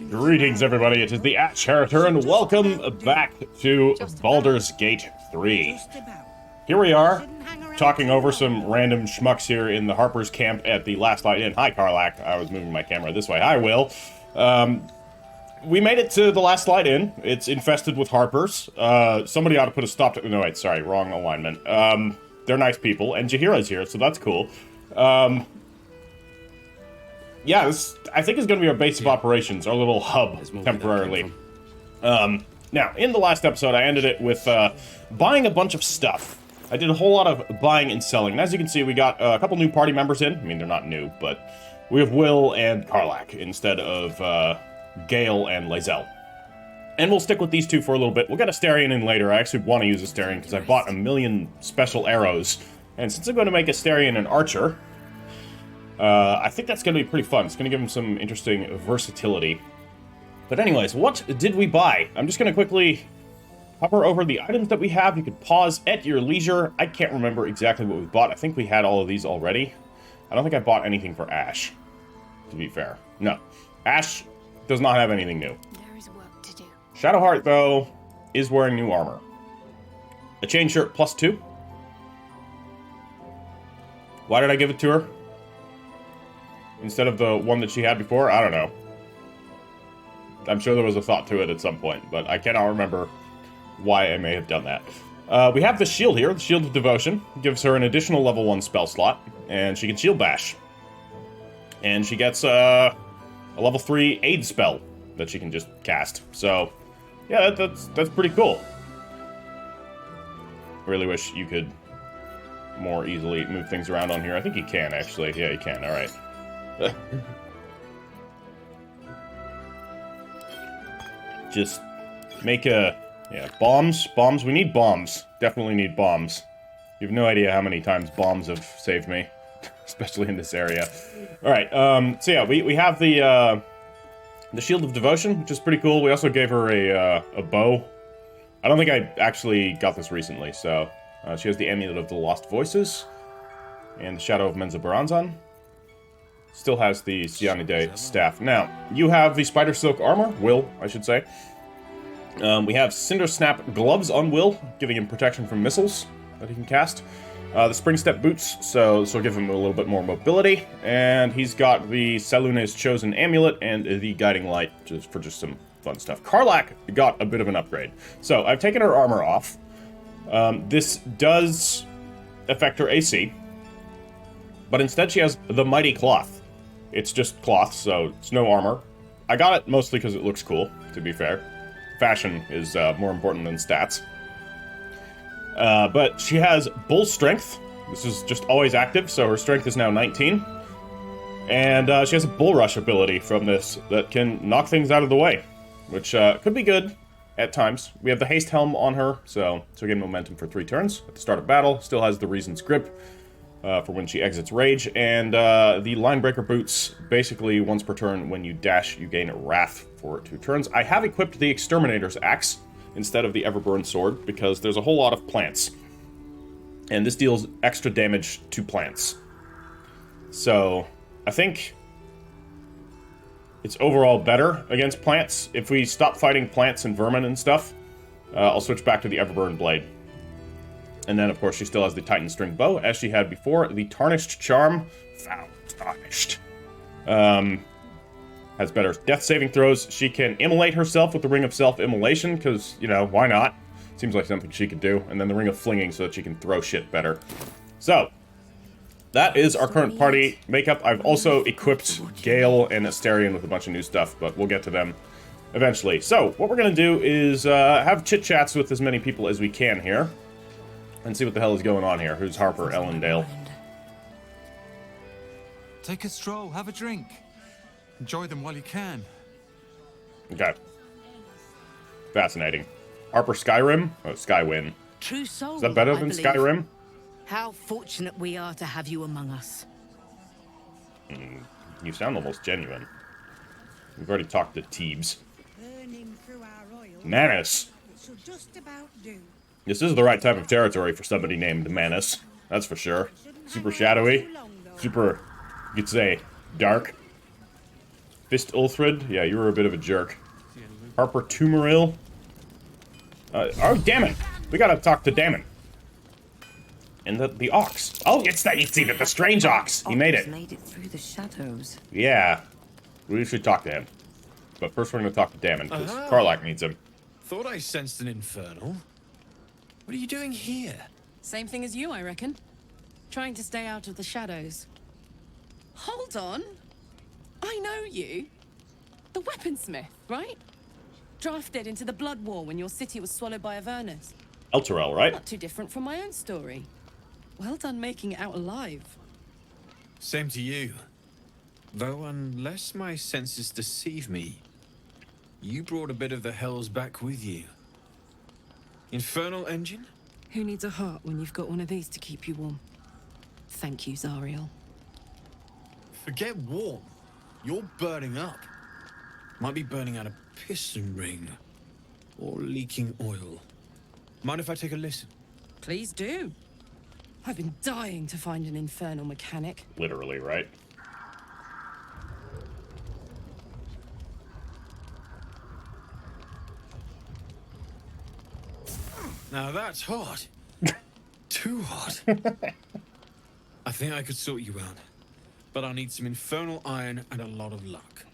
Greetings, everybody. It is the Ash Character, and welcome back to Baldur's Gate 3. Here we are, talking over some random schmucks here in the Harper's camp at the Last Light Inn. Hi, Karlak. I was moving my camera this way. Hi, Will. We made it to the Last Light Inn. It's infested with Harpers. Somebody ought to put a stop to... No, wait, sorry, wrong alignment. They're nice people, and Jaheira's here, so that's cool. Yeah, this, I think, is going to be our base of operations, our little hub, temporarily. Now, in the last episode, I ended it with buying a bunch of stuff. I did a whole lot of buying and selling, and as you can see, we got a couple new party members in. I mean, they're not new, but we have Will and Karlak instead of Gale and Lae'zel. And we'll stick with these two for a little bit. We'll get Astarion in later. I actually want to use Astarion because I bought 1,000,000 special arrows, and since I'm going to make Astarion an archer... I think that's going to be pretty fun. It's going to give him some interesting versatility. But anyways, what did we buy? I'm just going to quickly hover over the items that we have. You can pause at your leisure. I can't remember exactly what we bought. I think we had all of these already. I don't think I bought anything for Ash, to be fair. No. Ash does not have anything new. There is work to do. Shadowheart, though, is wearing new armor. A chain shirt +2. Why did I give it to her? Instead of the one that she had before? I don't know. I'm sure there was a thought to it at some point, but I cannot remember why I may have done that. We have the shield here, the Shield of Devotion. Gives her an additional level 1 spell slot, and she can shield bash. And she gets a level 3 aid spell that she can just cast. So, yeah, that's pretty cool. Really wish you could more easily move things around on here. I think you can, actually. Yeah, you can. All right. Just make a... Yeah, bombs. Bombs. We need bombs. Definitely need bombs. You have no idea how many times bombs have saved me. Especially in this area. Alright, so yeah, we have the Shield of Devotion, which is pretty cool. We also gave her a bow. I don't think I actually got this recently, so... she has the Amulet of the Lost Voices. And the Shadow of Menzoberranzan. Still has the Cyanide staff. Now, you have the Spider Silk armor, Will, I should say. We have Cinder Snap gloves on Will, giving him protection from missiles that he can cast. The Spring Step boots, so this will give him a little bit more mobility. And he's got the Selunite's Chosen amulet and the Guiding Light, just for just some fun stuff. Karlak got a bit of an upgrade. So, I've taken her armor off. This does affect her AC. But instead she has the Mighty Cloth. It's just cloth, so it's no armor. I got it mostly because it looks cool, to be fair. Fashion is more important than stats. But she has Bull Strength. This is just always active, so her strength is now 19. And she has a Bull Rush ability from this that can knock things out of the way, which could be good at times. We have the Haste Helm on her, so again, momentum for 3 turns at the start of battle. Still has the Reason's Grip. For when she exits Rage, and the Linebreaker Boots, basically once per turn, when you dash, you gain Wrath for 2 turns. I have equipped the Exterminator's Axe instead of the Everburn Sword, because there's a whole lot of plants. And this deals extra damage to plants. So, I think it's overall better against plants. If we stop fighting plants and vermin and stuff, I'll switch back to the Everburn Blade. And then, of course, she still has the Titan String Bow, as she had before. The Tarnished Charm, found tarnished, has better death saving throws. She can immolate herself with the Ring of Self-Immolation, because, you know, why not? Seems like something she could do. And then the Ring of Flinging, so that she can throw shit better. So, that is our current party makeup. I've also equipped Gale and Astarion with a bunch of new stuff, but we'll get to them eventually. So, what we're going to do is have chit-chats with as many people as we can here. And see what the hell is going on here. Who's Harper Ellendale? Take a stroll, have a drink. Enjoy them while you can. Okay. Fascinating. Harper Skyrim? Oh, Skywin. True soul. Is that better I than believe. Skyrim? How fortunate we are to have you among us. You sound almost genuine. We've already talked to Teebs. Manus. This is the right type of territory for somebody named Manus. That's for sure. Super shadowy. Super, you could say, dark. Fist Ulthrid? Yeah, you were a bit of a jerk. Harper Tumaril? Oh, Damon! We gotta talk to Damon. And the ox. Oh, it's the strange ox! He made it. Made it through the shadows. Yeah. We should talk to him. But first we're gonna talk to Damon, because Karlach needs him. Thought I sensed an infernal. What are you doing here? Same thing as you, I reckon. Trying to stay out of the shadows. Hold on. I know you. The weaponsmith, right? Drafted into the Blood War when your city was swallowed by Avernus. Elturel, right? Not too different from my own story. Well done making it out alive. Same to you. Though unless my senses deceive me, you brought a bit of the hells back with you. Infernal engine? Who needs a heart when you've got one of these to keep you warm? Thank you, Zariel. Forget warm. You're burning up. Might be burning out a piston ring. Or leaking oil. Mind if I take a listen? Please do. I've been dying to find an infernal mechanic. Literally, right? Now that's hot. Too hot. I think I could sort you out. But I'll need some infernal iron and a lot of luck.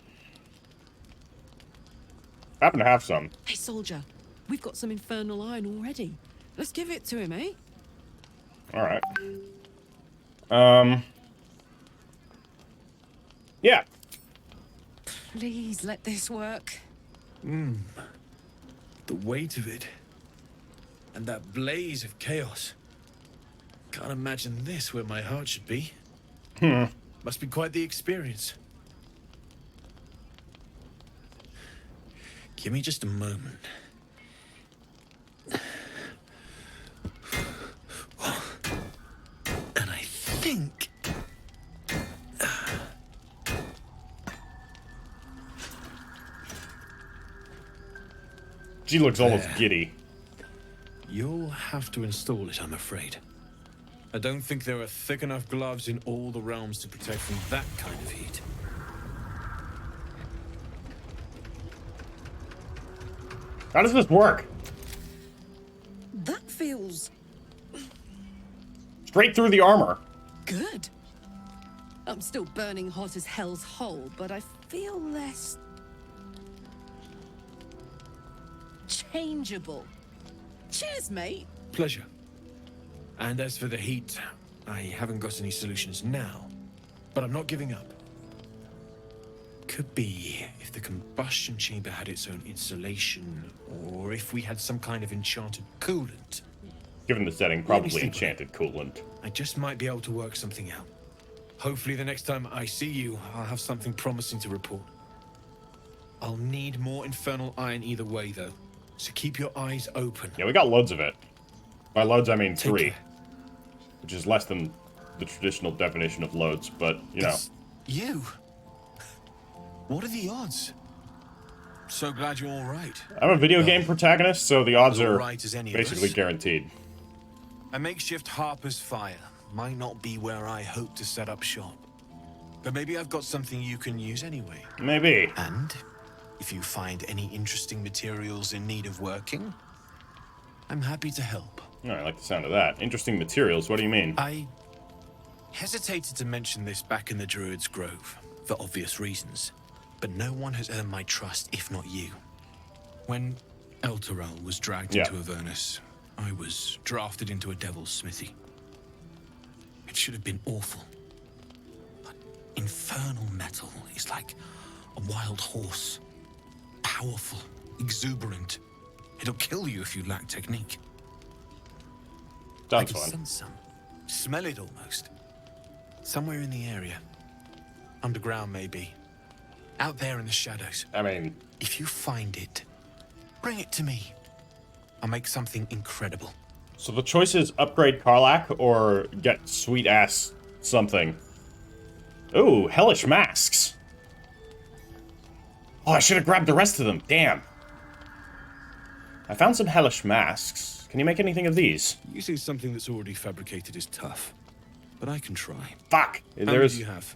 Happen to have some. Hey, soldier. We've got some infernal iron already. Let's give it to him, eh? Alright. Yeah. Please let this work. The weight of it. And that blaze of chaos. Can't imagine this where my heart should be. Must be quite the experience. Give me just a moment. And I think... She looks almost giddy. You'll have to install it, I'm afraid. I don't think there are thick enough gloves in all the realms to protect from that kind of heat. How does this work? That feels Straight through the armor. good. I'm still burning hot as hell's hole, but I feel less changeable. Cheers, mate. Pleasure. And as for the heat, I haven't got any solutions now, but I'm not giving up. Could be if the combustion chamber had its own insulation, or if we had some kind of enchanted coolant. Given the setting, probably enchanted coolant. I just might be able to work something out. Hopefully the next time I see you, I'll have something promising to report. I'll need more infernal iron either way, though, so keep your eyes open. Yeah, we got loads of it. By loads, I mean 3. care. Which is less than the traditional definition of loads, but, you know. It's you? What are the odds? So glad you're all right. I'm a video game protagonist, so the odds as all are right as any of basically us. guaranteed. A makeshift Harper's Fire might not be where I hope to set up shop. But maybe I've got something you can use anyway. Maybe. And if you find any interesting materials in need of working, I'm happy to help. Oh, I like the sound of that. Interesting materials, what do you mean? I hesitated to mention this back in the Druid's Grove, for obvious reasons. But no one has earned my trust, if not you. When Elturel was dragged into Avernus, I was drafted into a devil's smithy. It should have been awful. But infernal metal is like a wild horse. Powerful, exuberant. It'll kill you if you lack technique. I Sounds can fun. sense some. Smell it almost. Somewhere in the area. Underground, maybe. Out there in the shadows. I mean, If you find it, bring it to me. I'll make something incredible. so the choice is upgrade Karlach or get sweet-ass something. Ooh, hellish masks. Oh, I should have grabbed the rest of them. Damn. I found some hellish masks. Can you make anything of these? Using something that's already fabricated is tough. But I can try. Fuck. How many do you have?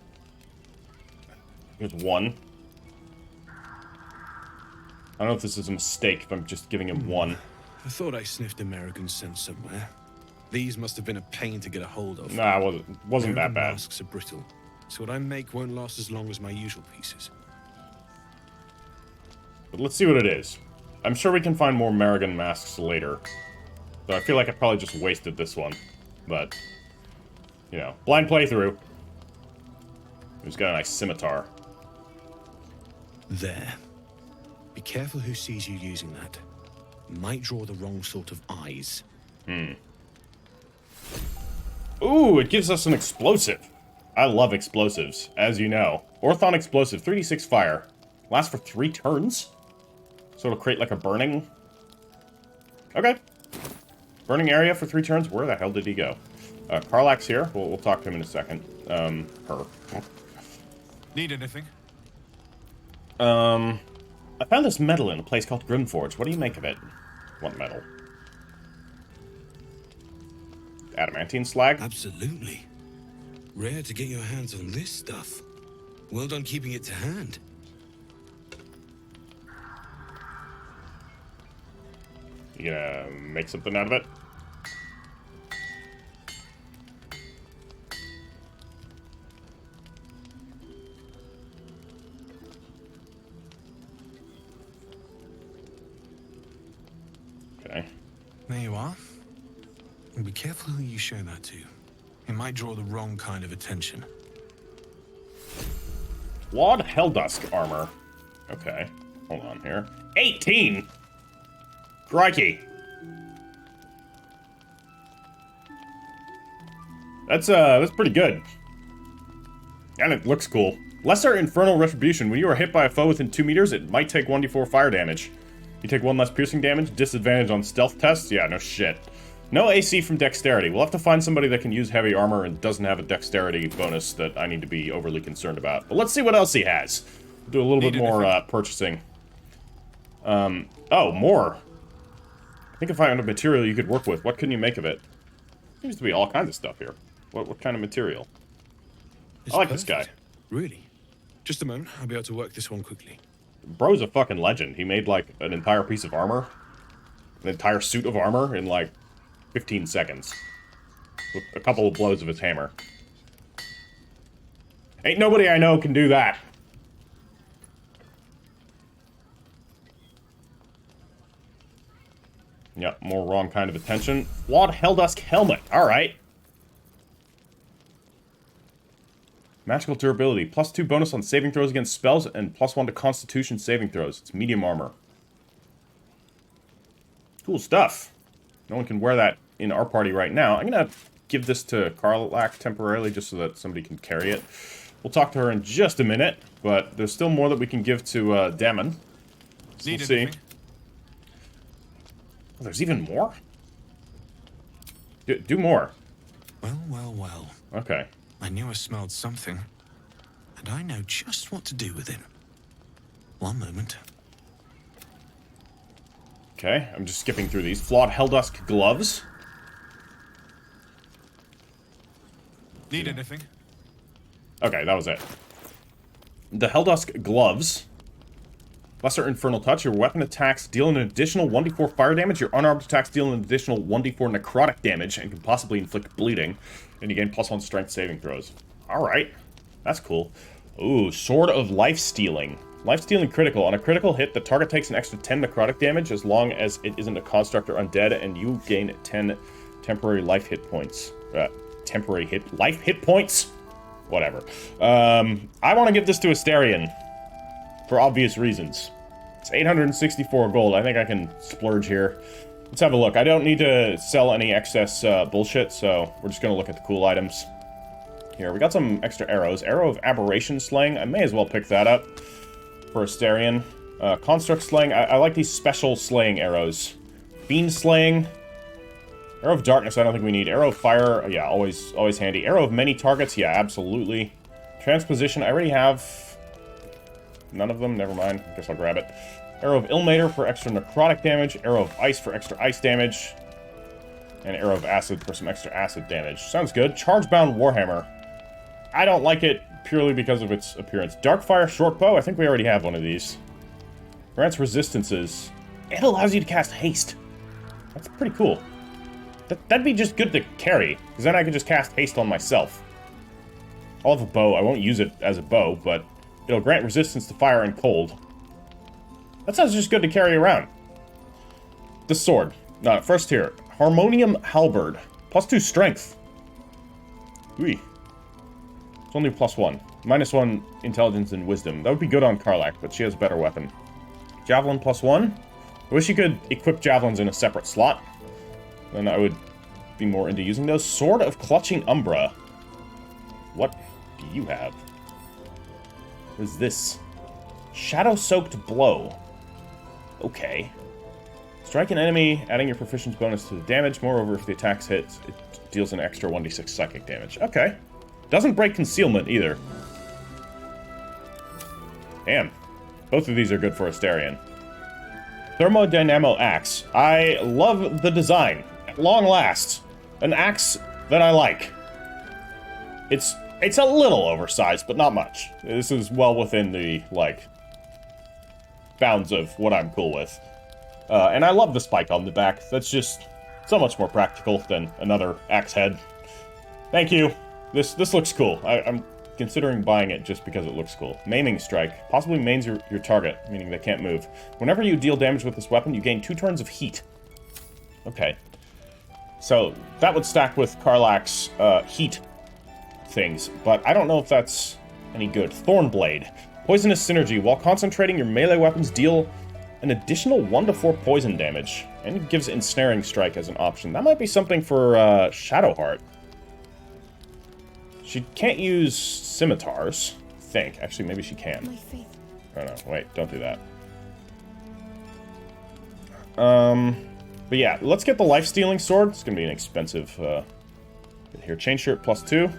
There's one. I don't know if this is a mistake, if I'm just giving him one. I thought I sniffed American scent somewhere. These must have been a pain to get a hold of. Nah, it wasn't that American bad. masks are brittle, so what I make won't last as long as my usual pieces. But let's see what it is. I'm sure we can find more American masks later. Though I feel like I probably just wasted this one. But, you know, blind playthrough. He's got a nice scimitar. There. Be careful who sees you using that. Might draw the wrong sort of eyes. Ooh, it gives us an explosive. I love explosives, as you know. Orthon explosive, 3d6 fire. Lasts for 3 turns? So it'll create like a burning... Okay. Burning area for 3 turns? Where the hell did he go? Karlach's here. We'll talk to him in a second. Her. Need anything? I found this metal in a place called Grimforge. What do you make of it? What metal? Adamantine slag? Absolutely. Rare to get your hands on this stuff. Well done keeping it to hand. You gonna make something out of it? Okay. There you are. And be careful who you show that to. It might draw the wrong kind of attention. Flawed Helldusk armor. Okay. Hold on here. 18! Crikey. That's pretty good. And it looks cool. Lesser Infernal Retribution. When you are hit by a foe within 2 meters, it might take 1d4 fire damage. You take 1 less piercing damage, disadvantage on stealth tests? Yeah, no shit. No AC from dexterity. We'll have to find somebody that can use heavy armor and doesn't have a dexterity bonus that I need to be overly concerned about. But let's see what else he has. We'll do a little bit more purchasing. Oh, more. I think if I found a material you could work with, what can you make of it? Seems to be all kinds of stuff here. What kind of material? It's I like perfect. this guy. Really? Just a moment. I'll be able to work this one quickly. Bro's a fucking legend. He made, like, an entire piece of armor. An entire suit of armor in, like, 15 seconds. With a couple of blows of his hammer. Ain't nobody I know can do that. Yep, more wrong kind of attention. Flawed Helldusk helmet. Alright. Magical durability. +2 bonus on saving throws against spells and +1 to constitution saving throws. It's medium armor. Cool stuff. No one can wear that in our party right now. I'm gonna give this to Karlach temporarily just so that somebody can carry it. We'll talk to her in just a minute, but there's still more that we can give to Damon. So we'll see. Oh, there's even more? Do more. Well, well, well. Okay. I knew I smelled something, and I know just what to do with it. One moment. Okay, I'm just skipping through these. Flawed Helldusk gloves. Need anything? Okay, that was it. The Helldusk gloves. Lesser Infernal Touch. Your weapon attacks deal an additional 1d4 fire damage. Your unarmed attacks deal an additional 1d4 necrotic damage and can possibly inflict bleeding. And you gain +1 strength saving throws. Alright. That's cool. Ooh, Sword of Life Stealing. Life Stealing critical. On a critical hit, the target takes an extra 10 necrotic damage as long as it isn't a construct or undead, and you gain 10 temporary life hit points. Life hit points? Whatever. I want to give this to Astarion. For obvious reasons. It's 864 gold. I think I can splurge here. Let's have a look. I don't need to sell any excess bullshit, so we're just going to look at the cool items. Here, we got some extra arrows. Arrow of Aberration Slaying. I may as well pick that up for Astarion. Construct Slaying. I like these special slaying arrows. Fiend Slaying. Arrow of Darkness, I don't think we need. Arrow of Fire, yeah, always handy. Arrow of Many Targets, yeah, absolutely. Transposition, I already have none of them. Never mind. I guess I'll grab it. Arrow of Illmater for extra necrotic damage. Arrow of Ice for extra ice damage. And Arrow of Acid for some extra acid damage. Sounds good. Chargebound Warhammer. I don't like it purely because of its appearance. Darkfire Shortbow. I think we already have one of these. Grants resistances. It allows you to cast haste. That's pretty cool. That'd be just good to carry, because then I could just cast haste on myself. I'll have a bow. I won't use it as a bow, but it'll grant resistance to fire and cold. That sounds just good to carry around. The sword. First here. Harmonium Halberd. +2 strength. Ooh. It's only +1. -1 intelligence and wisdom. That would be good on Karlach, but she has a better weapon. Javelin +1. I wish you could equip javelins in a separate slot. Then I would be more into using those. Sword of Clutching Umbra. What do you have? What is this? Shadow-soaked blow. Okay. Strike an enemy, adding your proficiency bonus to the damage. Moreover, if the attack hits, it deals an extra 1d6 psychic damage. Okay. Doesn't break concealment either. Damn. Both of these are good for Astarion. Thermodynamo Axe. I love the design. At long last. An axe that I like. It's a little oversized, but not much. This is well within the, like, bounds of what I'm cool with. And I love the spike on the back. That's just so much more practical than another axe head. Thank you. This looks cool. I'm considering buying it just because it looks cool. Maiming Strike. Possibly mains your target, meaning they can't move. Whenever you deal damage with this weapon, you gain 2 turns of heat. Okay. So, that would stack with Karlach's heat things, but I don't know if that's any good. Thornblade. Poisonous Synergy. While concentrating, your melee weapons deal an additional 1 to 4 poison damage, and it gives Ensnaring Strike as an option. That might be something for Shadowheart. She can't use scimitars, I think. Actually, maybe she can. My faith. Oh no, wait, don't do that. But yeah, let's get the life-stealing sword. It's gonna be an expensive, here. Chain Shirt +2.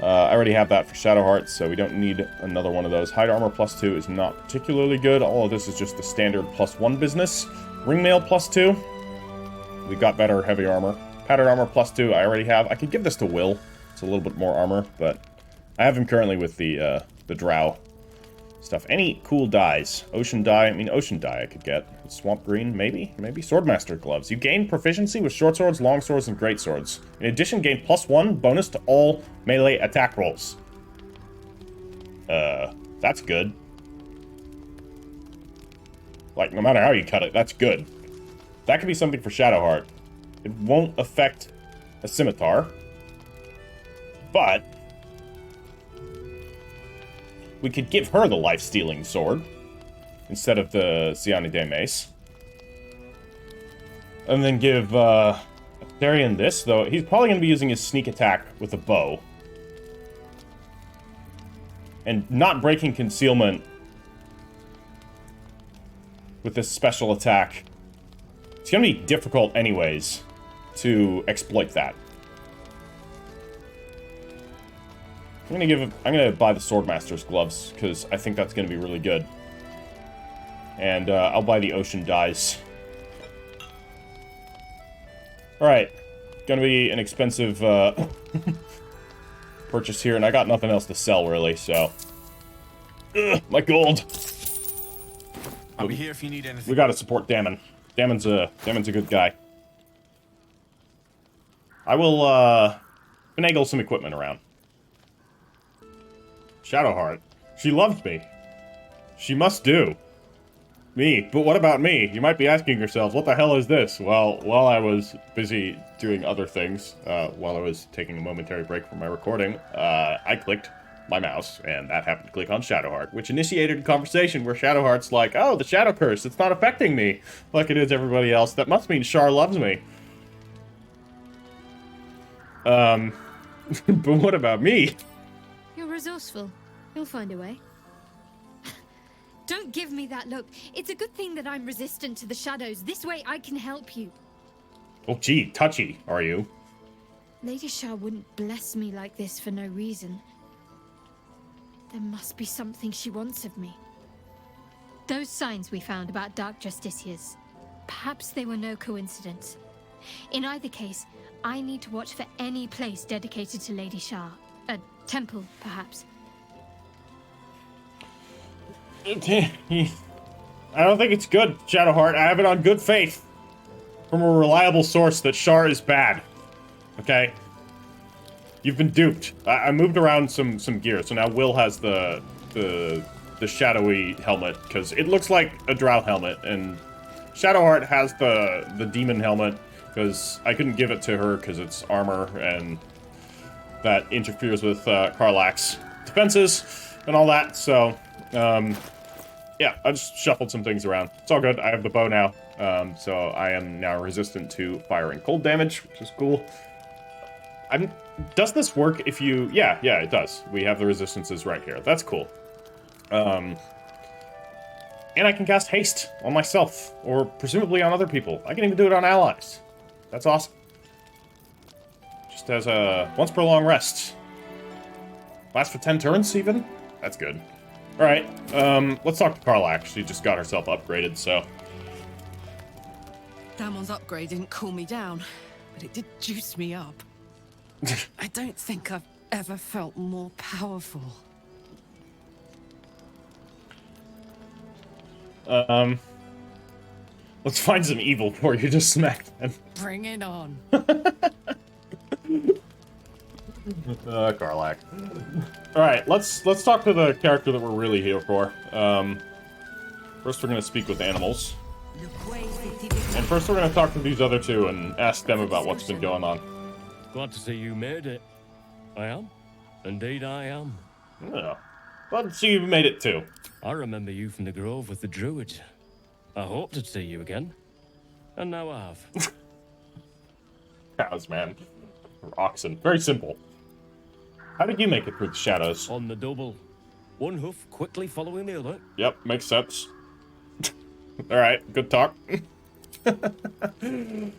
I already have that for Shadowheart, so we don't need another one of those. Hide Armor +2 is not particularly good. All of this is just the standard +1 business. Ringmail +2. We got better heavy armor. Pattern Armor +2 I already have. I could give this to Will. It's a little bit more armor, but I have him currently with the Drow stuff. Any cool dyes? Ocean dye. I mean, ocean dye I could get. Swamp green, maybe? Maybe. Swordmaster gloves. You gain proficiency with short swords, long swords, and great swords. In addition, gain +1 bonus to all melee attack rolls. That's good. Like, no matter how you cut it, that's good. That could be something for Shadowheart. It won't affect a scimitar. But we could give her the life-stealing sword instead of the Cyanide mace. And then give Astarion this, though he's probably going to be using his sneak attack with a bow. And not breaking concealment with this special attack. It's going to be difficult anyways to exploit that. I'm gonna buy the Swordmaster's gloves, because I think that's gonna be really good. And I'll buy the ocean dyes. Alright. Gonna be an expensive purchase here, and I got nothing else to sell, really, so... Ugh, my gold! I'll be here if you need anything. We gotta support Dammon. Dammon's a good guy. I will, finagle some equipment around. Shadowheart. She loves me. She must do. Me. But what about me? You might be asking yourselves, what the hell is this? Well, while I was busy doing other things, while I was taking a momentary break from my recording, I clicked my mouse, and that happened to click on Shadowheart, which initiated a conversation where Shadowheart's like, oh, the Shadow Curse, it's not affecting me like it is everybody else. That must mean Shar loves me. But what about me? You're resourceful. You'll find a way. Don't give me that look. It's a good thing that I'm resistant to the shadows. This way I can help you. Oh, gee, touchy, are you? Lady Shah wouldn't bless me like this for no reason. There must be something she wants of me. Those signs we found about Dark Justiciars, perhaps they were no coincidence. In either case, I need to watch for any place dedicated to Lady Shah. A temple, perhaps. I don't think it's good, Shadowheart. I have it on good faith from a reliable source that Shar is bad. Okay? You've been duped. I moved around some gear, so now Will has the shadowy helmet, because it looks like a drow helmet, and Shadowheart has the demon helmet, because I couldn't give it to her because it's armor, and that interferes with Karlach's defenses and all that, so, yeah, I just shuffled some things around. It's all good. I have the bow now, so I am now resistant to fire and cold damage, which is cool. Does this work if you... Yeah, it does. We have the resistances right here. That's cool. And I can cast haste on myself, or presumably on other people. I can even do it on allies. That's awesome. Just as a once per long rest. Lasts for 10 turns, even? That's good. Alright, let's talk to Karlach. She just got herself upgraded, so... Damon's upgrade didn't cool me down, but it did juice me up. I don't think I've ever felt more powerful. Let's find some evil before you just smacked them. Bring it on. Karlach. Alright, let's talk to the character that we're really here for. First we're gonna speak with animals. And first we're gonna talk to these other two and ask them about what's been going on. Glad to see you made it. I am. Indeed I am. Yeah. Glad to see you made it too. I remember you from the grove with the druids. I hoped to see you again. And now I have. Cows, man. Or oxen. Very simple. How did you make it through the shadows? On the double. One hoof quickly following the other. Yep, makes sense. Alright, good talk. Alright,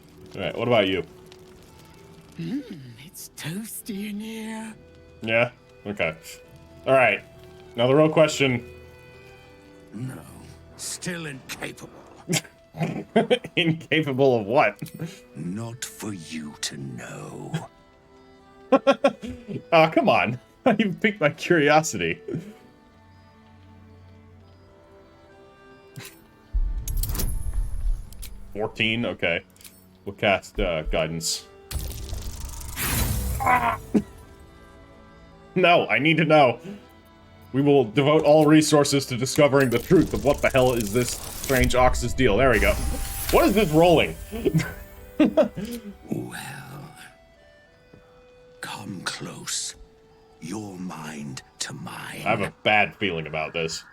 what about you? It's toasty in here. Yeah? Okay. Alright. Now the real question... No. Still incapable. Incapable of what? Not for you to know. Oh, come on. You piqued my curiosity. $14? Okay. We'll cast guidance. Ah! No, I need to know. We will devote all resources to discovering the truth of what the hell is this strange ox's deal. There we go. What is this rolling? Well, come close. Your mind to mine. I have a bad feeling about this.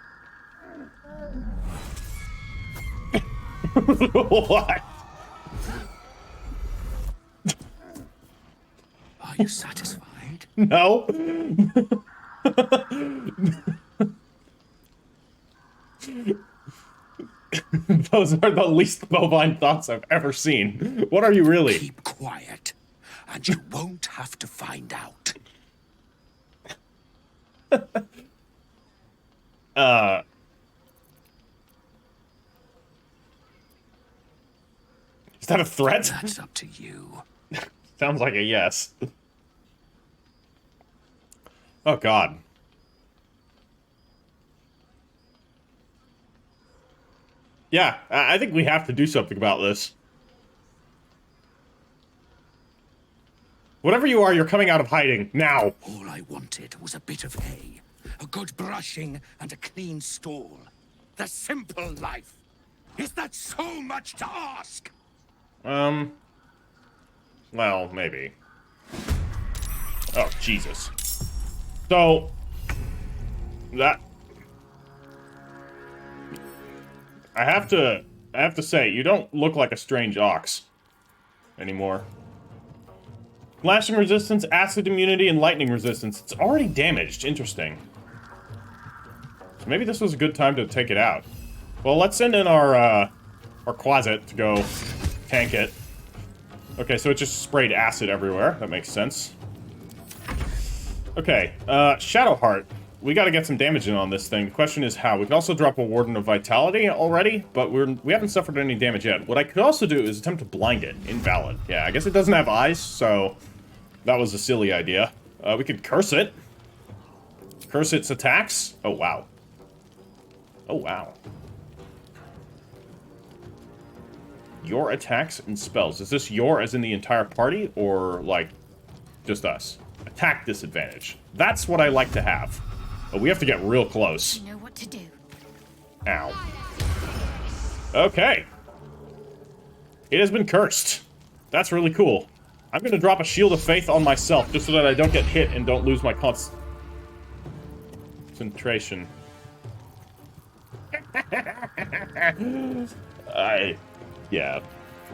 What? Are you satisfied? No. Those are the least bovine thoughts I've ever seen. What are you really? Keep quiet, and you won't have to find out. Is that a threat? That's up to you. Sounds like a yes. Oh, God. Yeah, I think we have to do something about this. Whatever you are, you're coming out of hiding, now. All I wanted was a bit of hay, a good brushing, and a clean stall. The simple life. Is that so much to ask? Well, maybe. Oh, Jesus. So, that... I have to say, you don't look like a strange ox anymore. Slashing resistance, acid immunity, and lightning resistance. It's already damaged. Interesting. So maybe this was a good time to take it out. Well, let's send in our Quasit to go tank it. Okay, so it just sprayed acid everywhere. That makes sense. Okay, Shadowheart. We gotta get some damage in on this thing. The question is how. We can also drop a Warden of Vitality already, but we haven't suffered any damage yet. What I could also do is attempt to blind it. Invalid. Yeah, I guess it doesn't have eyes, so that was a silly idea. We could curse it. Curse its attacks. Oh, wow. Oh, wow. Your attacks and spells. Is this your as in the entire party, or, like, just us? Attack disadvantage. That's what I like to have. But we have to get real close. You know what to do. Ow. Okay. It has been cursed. That's really cool. I'm gonna drop a shield of faith on myself, just so that I don't get hit and don't lose my concentration. Yeah.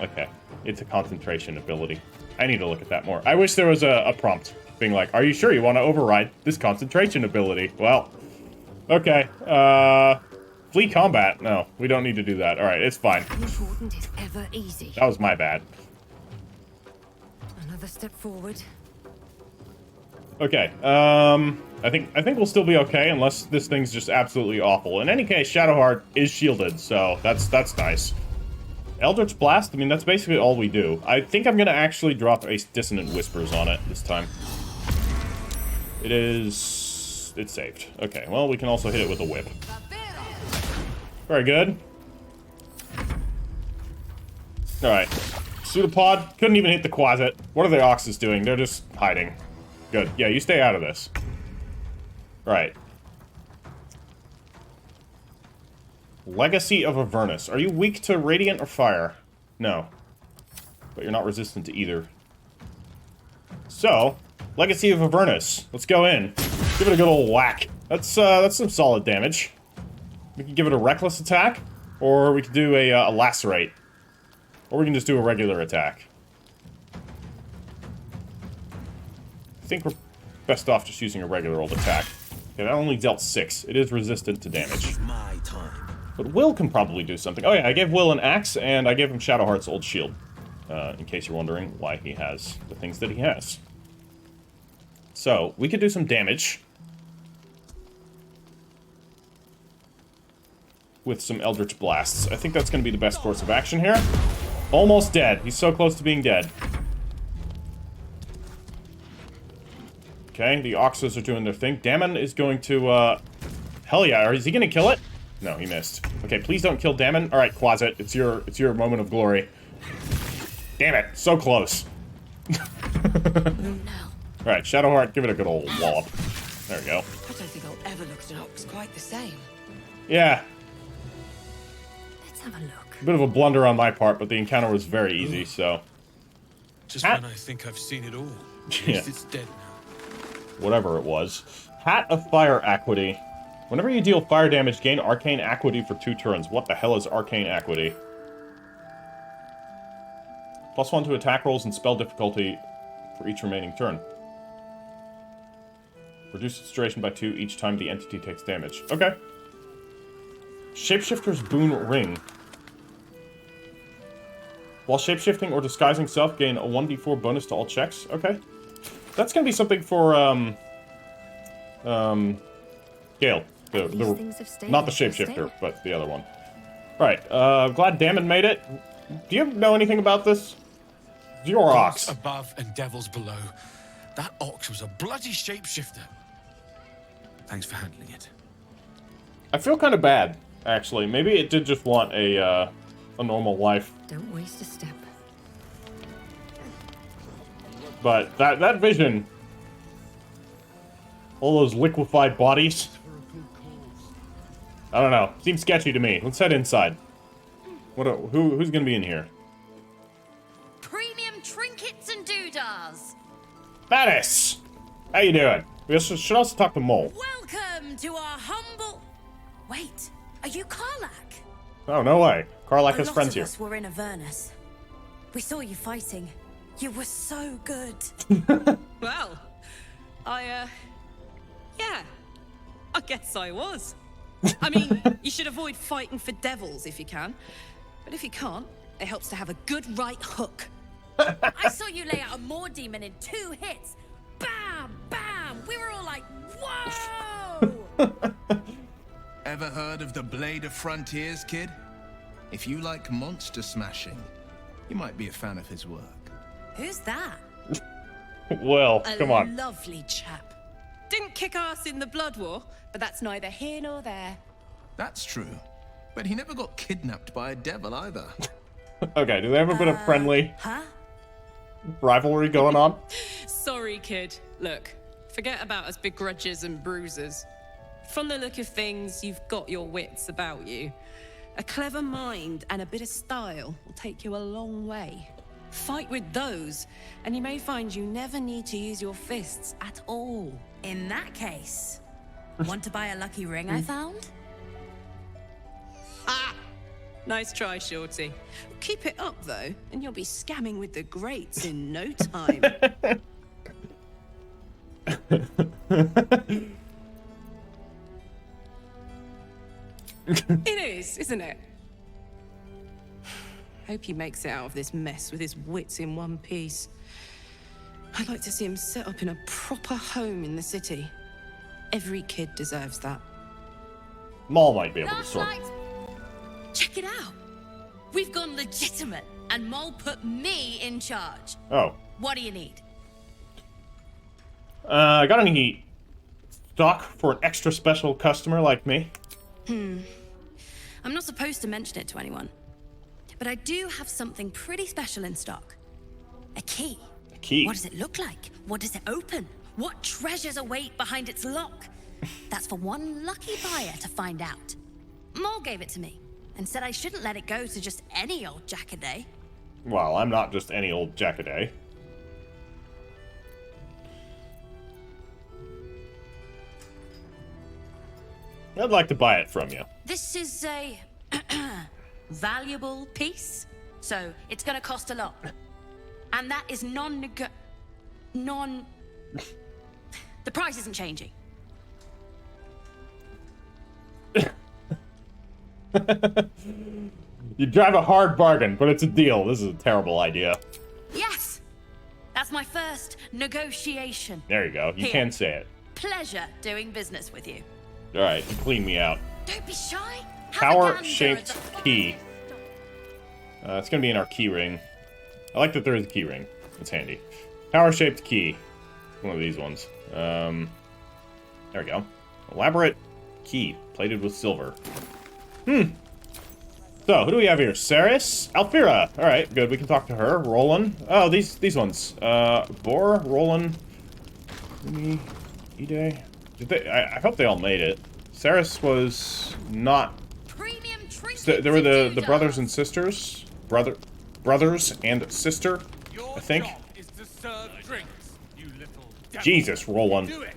Okay. It's a concentration ability. I need to look at that more. I wish there was a prompt being like, are you sure you want to override this concentration ability? Well, okay. Flee combat. No, we don't need to do that. All right, it's fine. Important is ever easy. That was my bad. Another step forward. Okay. I think we'll still be okay unless this thing's just absolutely awful. In any case, Shadowheart is shielded, so that's nice. Eldritch Blast, I mean, that's basically all we do. I think I'm gonna actually drop a Dissonant Whispers on it this time. It's saved. Okay, well, we can also hit it with a whip. Very good. Alright. Pseudopod, couldn't even hit the Quasit. What are the Oxes doing? They're just hiding. Good. Yeah, you stay out of this. Right. Legacy of Avernus. Are you weak to Radiant or Fire? No. But you're not resistant to either. So, Legacy of Avernus. Let's go in. Give it a good old whack. That's some solid damage. We can give it a Reckless attack, or we can do a Lacerate. Or we can just do a regular attack. I think we're best off just using a regular old attack. Okay, that only dealt 6. It is resistant to damage. My time. But Will can probably do something. Oh yeah, I gave Will an axe, and I gave him Shadowheart's old shield. In case you're wondering why he has the things that he has. So, we could do some damage. With some Eldritch Blasts. I think that's going to be the best course of action here. Almost dead. He's so close to being dead. Okay, the Oxes are doing their thing. Damon is going to, hell yeah, is he going to kill it? No, he missed. Okay, please don't kill Damon. Alright, Quasit, it's your moment of glory. Damn it, so close. Alright, Shadowheart, give it a good old wallop. There we go. I don't think I'll ever look at an ox quite the same. Yeah. Let's have a look. A bit of a blunder on my part, but the encounter was very easy, so... Just when I think I've seen it all. At least it's dead now. Whatever it was. Hat of Fire Acuity. Whenever you deal fire damage, gain Arcane Acuity for 2 turns. What the hell is Arcane Acuity? +1 to attack rolls and spell difficulty for each remaining turn. Reduce its duration by 2 each time the entity takes damage. Okay. Shapeshifter's Boon Ring. While shapeshifting or disguising self, gain a 1d4 bonus to all checks. Okay. That's gonna be something for, Gale. Not the shapeshifter, but the other one. Alright, glad Damon made it. Do you know anything about this? Your ox. Gods above and devils below. That ox was a bloody shapeshifter. Thanks for handling it. I feel kind of bad, actually. Maybe it did just want a normal life. Don't waste a step. But that vision, all those liquefied bodies, I don't know. Seems sketchy to me. Let's head inside. Who's gonna be in here? Premium trinkets and doodads. Mattis! How you doing? We should also talk to Mole. Welcome to our humble... Wait, are you Karlach? Oh, no way. Karlach has A lot friends of here. us were in Avernus. We saw you fighting. You were so good. Well, yeah, I guess I was. I mean, you should avoid fighting for devils if you can. But if you can't, it helps to have a good right hook. I saw you lay out a Moor demon in 2 hits. Bam, bam. We were all like, whoa! Ever heard of the Blade of Frontiers, kid? If you like monster smashing, you might be a fan of his work. Who's that? Well, come on. A lovely chap. Didn't kick ass in the Blood War, but that's neither here nor there. That's true. But he never got kidnapped by a devil either. Okay, do they have a bit of friendly rivalry going on? Sorry, kid. Look, forget about us begrudges and bruises. From the look of things, you've got your wits about you. A clever mind and a bit of style will take you a long way. Fight with those, and you may find you never need to use your fists at all. In that case, want to buy a lucky ring I found? Ah! Nice try, Shorty. Keep it up, though, and you'll be scamming with the greats in no time. It is, isn't it? Hope he makes it out of this mess with his wits in one piece. I'd like to see him set up in a proper home in the city. Every kid deserves that. Maul might be able to Last sort. night, check it out. We've gone legitimate, and Mole put me in charge. Oh. What do you need? Got any stock for an extra special customer like me? I'm not supposed to mention it to anyone, but I do have something pretty special in stock. A key. A key? What does it look like? What does it open? What treasures await behind its lock? That's for one lucky buyer to find out. Mole gave it to me and said I shouldn't let it go to just any old jackaday. Well, I'm not just any old jackaday. I'd like to buy it from you. This is a valuable piece, so it's gonna cost a lot. And that is The price isn't changing. You drive a hard bargain, but it's a deal. This is a terrible idea. Yes! That's my first negotiation. There you go. You Here. can say it. Pleasure doing business with you. Alright, clean me out. Don't be shy. Have a Power-shaped gander at the- key. It's gonna be in our key ring. I like that there is a key ring. It's handy. Power-shaped key. One of these ones. There we go. Elaborate key, plated with silver. So, who do we have here? Ceres? Alfira! Alright, good, we can talk to her. Roland. Oh, these ones. Bor, Roland, Ide. I hope they all made it. Ceres was not... Premium treatment. They were the brothers and sisters? Brothers and sister, I think. Your job is to serve drinks, you little devil. Jesus, Roland. Do it.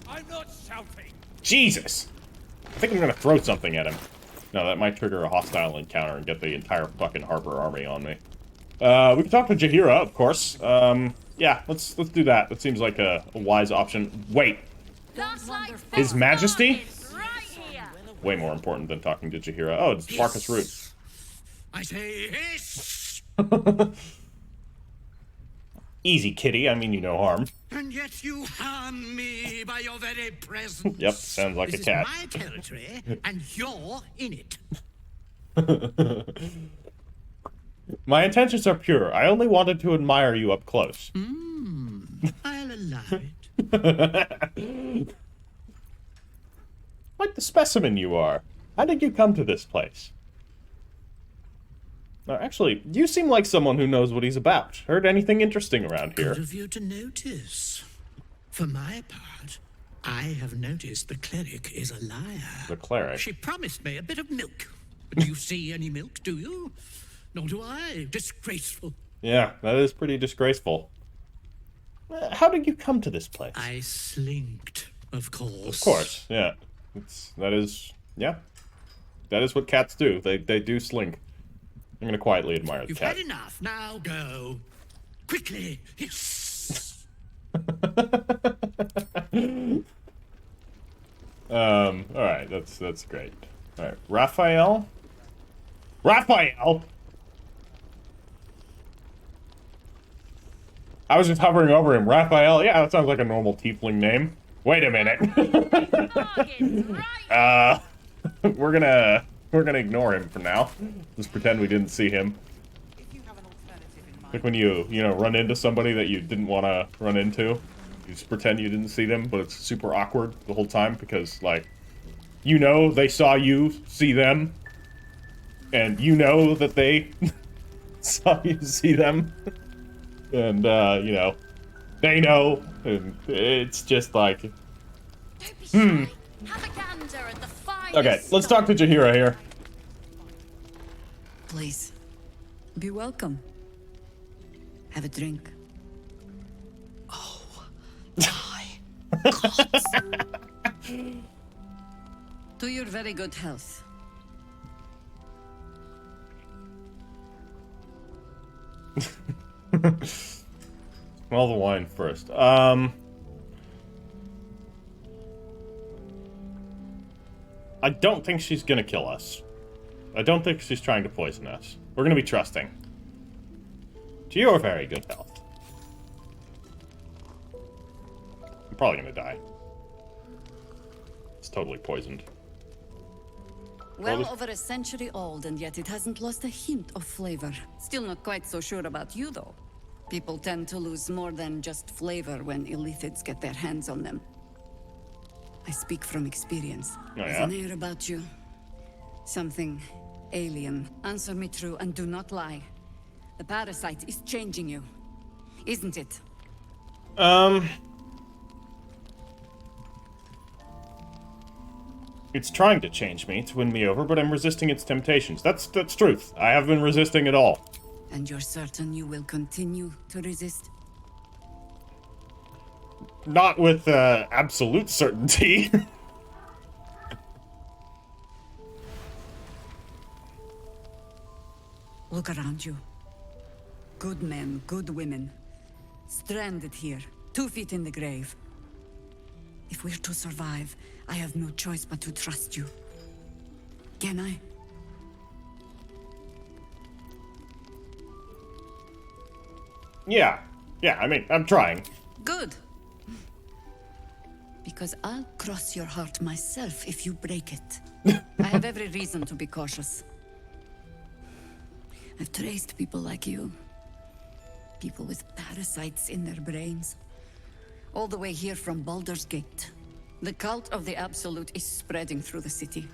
I'm not shouting. Jesus! I think I'm gonna throw something at him. No, that might trigger a hostile encounter and get the entire fucking Harper army on me. We can talk to Jaheira, of course. Yeah, let's do that. That seems like a wise option. Wait, His Majesty? Right here. Way more important than talking to Jaheira. Oh, it's Marcus Root. I say hiss. Easy, kitty. I mean you no harm. And yet you harm me by your very presence. Yep, sounds like this a cat. This is my territory, and you're in it. My intentions are pure. I only wanted to admire you up close. I'll allow it. Quite the specimen you are. How did you come to this place? Actually, you seem like someone who knows what he's about. Heard anything interesting around here? Good of you to notice. For my part, I have noticed the cleric is a liar. The cleric? She promised me a bit of milk. But do you see any milk, do you? Nor do I. Disgraceful. Yeah, that is pretty disgraceful. How did you come to this place? I slinked, of course. Of course, yeah. That is what cats do. They do slink. I'm gonna quietly admire the You've cat. had enough. Now go. Quickly. Yes. Alright, that's great. Alright, Raphael? Raphael! I was just hovering over him. Raphael? Yeah, that sounds like a normal tiefling name. Wait a minute. We're gonna ignore him for now. Just pretend we didn't see him. Like when you run into somebody that you didn't want to run into. You just pretend you didn't see them, but it's super awkward the whole time because, like, You know they saw you see them. And you know that they saw you see them. And, you know, they know. And it's just like... Don't be shy. Have a gander at the finest Okay, let's talk to Jaheira here. Please, be welcome. Have a drink. Oh, die. Gods. To your very good health. Smell the wine first. I don't think she's gonna kill us. I don't think she's trying to poison us. We're gonna be trusting. To your very good health. I'm probably gonna die. It's totally poisoned. Well over a century old, and yet it hasn't lost a hint of flavor. Still not quite so sure about you, though. People tend to lose more than just flavor when illithids get their hands on them. I speak from experience. Oh, There's yeah? an air about you. Something alien. Answer me true and do not lie. The parasite is changing you, isn't it? It's trying to change me, to win me over, but I'm resisting its temptations. That's truth. I have been resisting it all. And you're certain you will continue to resist? Not with, absolute certainty. Look around you. Good men, good women. Stranded here, 2 feet in the grave. If we're to survive, I have no choice but to trust you. Can I? Yeah, I mean, I'm trying. Good. Because I'll cross your heart myself if you break it. I have every reason to be cautious. I've traced people like you. People with parasites in their brains. All the way here from Baldur's Gate. The cult of the Absolute is spreading through the city.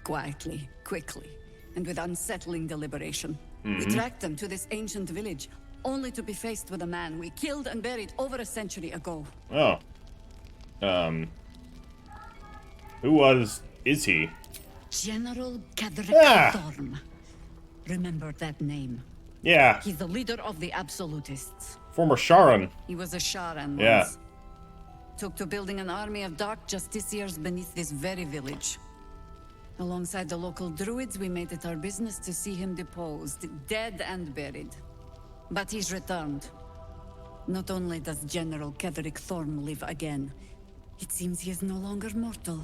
Quietly, quickly, and with unsettling deliberation. We tracked them to this ancient village, only to be faced with a man we killed and buried over a century ago. Oh. Is he? General Ketheric Ah. Thorm. Remember that name. Yeah, He's the leader of the Absolutists. former Sharon. He was a Sharan Yeah. once. Took to building an army of dark justiciars beneath this very village. Alongside the local druids, we made it our business to see him deposed, dead and buried. But he's returned. Not only does General Ketheric Thorm live again, it seems he is no longer mortal.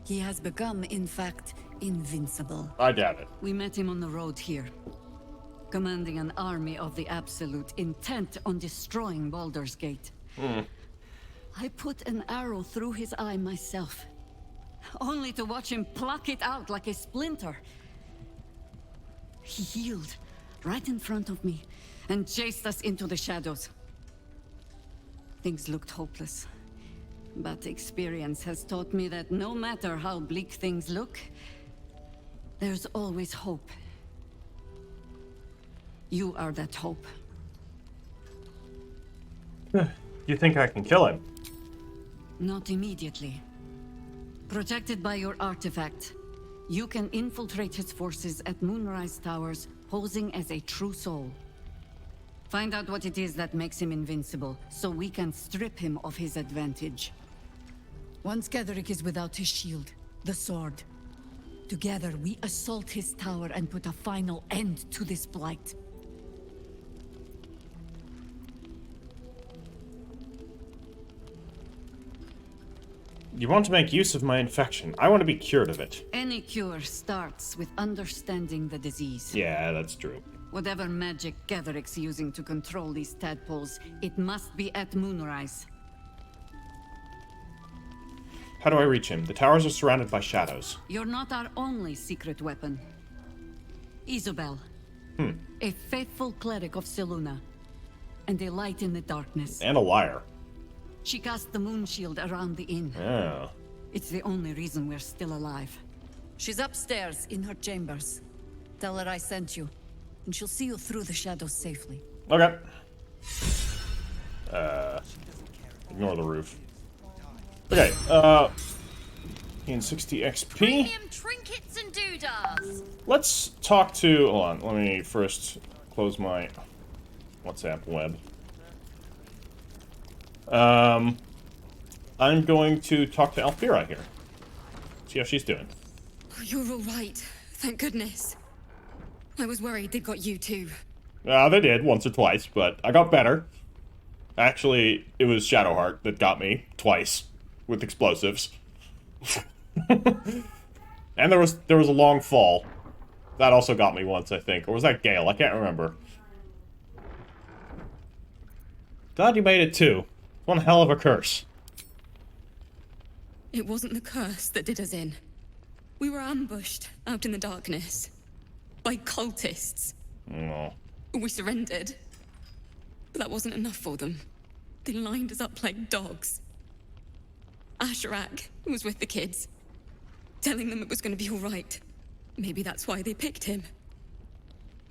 He has become, in fact, invincible. I doubt it. We met him on the road here, commanding an army of the Absolute, intent on destroying Baldur's Gate. I put an arrow through his eye myself, only to watch him pluck it out like a splinter. He healed right in front of me and chased us into the shadows. Things looked hopeless, but experience has taught me that no matter how bleak things look, there's always hope. You are that hope. You think I can kill him? Not immediately. Protected by your artifact, you can infiltrate his forces at Moonrise Towers, posing as a true soul. Find out what it is that makes him invincible, so we can strip him of his advantage. Once Ketheric is without his shield, the sword, together we assault his tower and put a final end to this blight. You want to make use of my infection. I want to be cured of it. Any cure starts with understanding the disease. Yeah, that's true. Whatever magic Ketheric's using to control these tadpoles, it must be at Moonrise. How do I reach him? The towers are surrounded by shadows. You're not our only secret weapon. Isobel. A faithful cleric of Seluna. And a light in the darkness. And a liar. She cast the moon shield around the inn. Oh. It's the only reason we're still alive. She's upstairs in her chambers. Tell her I sent you, and she'll see you through the shadows safely. Okay. Ignore the roof. Okay, gain 60 XP. Premium trinkets and doodads. Let's talk to... Hold on, let me first close my WhatsApp web. I'm going to talk to Alfira here. See how she's doing. Oh, you're all right. Thank goodness. I was worried they got you too. They did, once or twice, but I got better. Actually, it was Shadowheart that got me twice with explosives. And there was a long fall. That also got me once, I think. Or was that Gale? I can't remember. Glad you made it too. One hell of a curse. It wasn't the curse that did us in. We were ambushed out in the darkness. By cultists. Oh. We surrendered. But that wasn't enough for them. They lined us up like dogs. Asherak was with the kids, telling them it was going to be all right. Maybe that's why they picked him.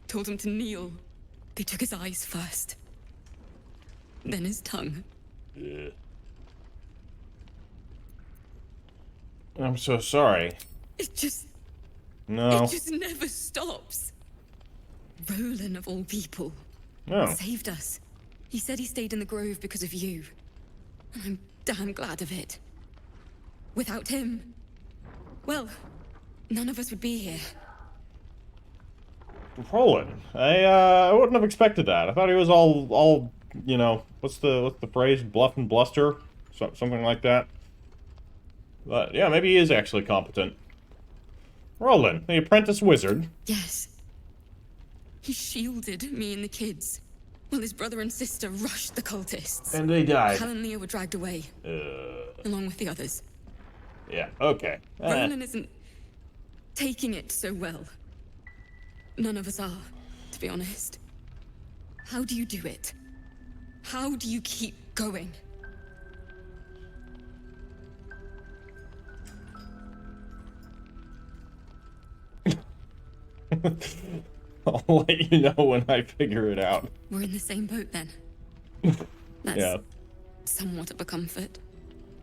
Told him to kneel. They took his eyes first. Then his tongue. Yeah. I'm so sorry. It just No. It just never stops. Roland, of all people, saved us. He said he stayed in the grove because of you. And I'm damn glad of it. Without him, well, none of us would be here. Roland, I wouldn't have expected that. I thought he was all you know, what's the phrase? Bluff and bluster? Something like that. But yeah, maybe he is actually competent. Roland, the apprentice wizard. Yes. He shielded me and the kids, while his brother and sister rushed the cultists. And they died. Hal and Leah were dragged away, along with the others. Yeah, okay. Roland isn't taking it so well. None of us are, to be honest. How do you do it? How do you keep going? I'll let you know when I figure it out. We're in the same boat then. That's yeah. somewhat of a comfort.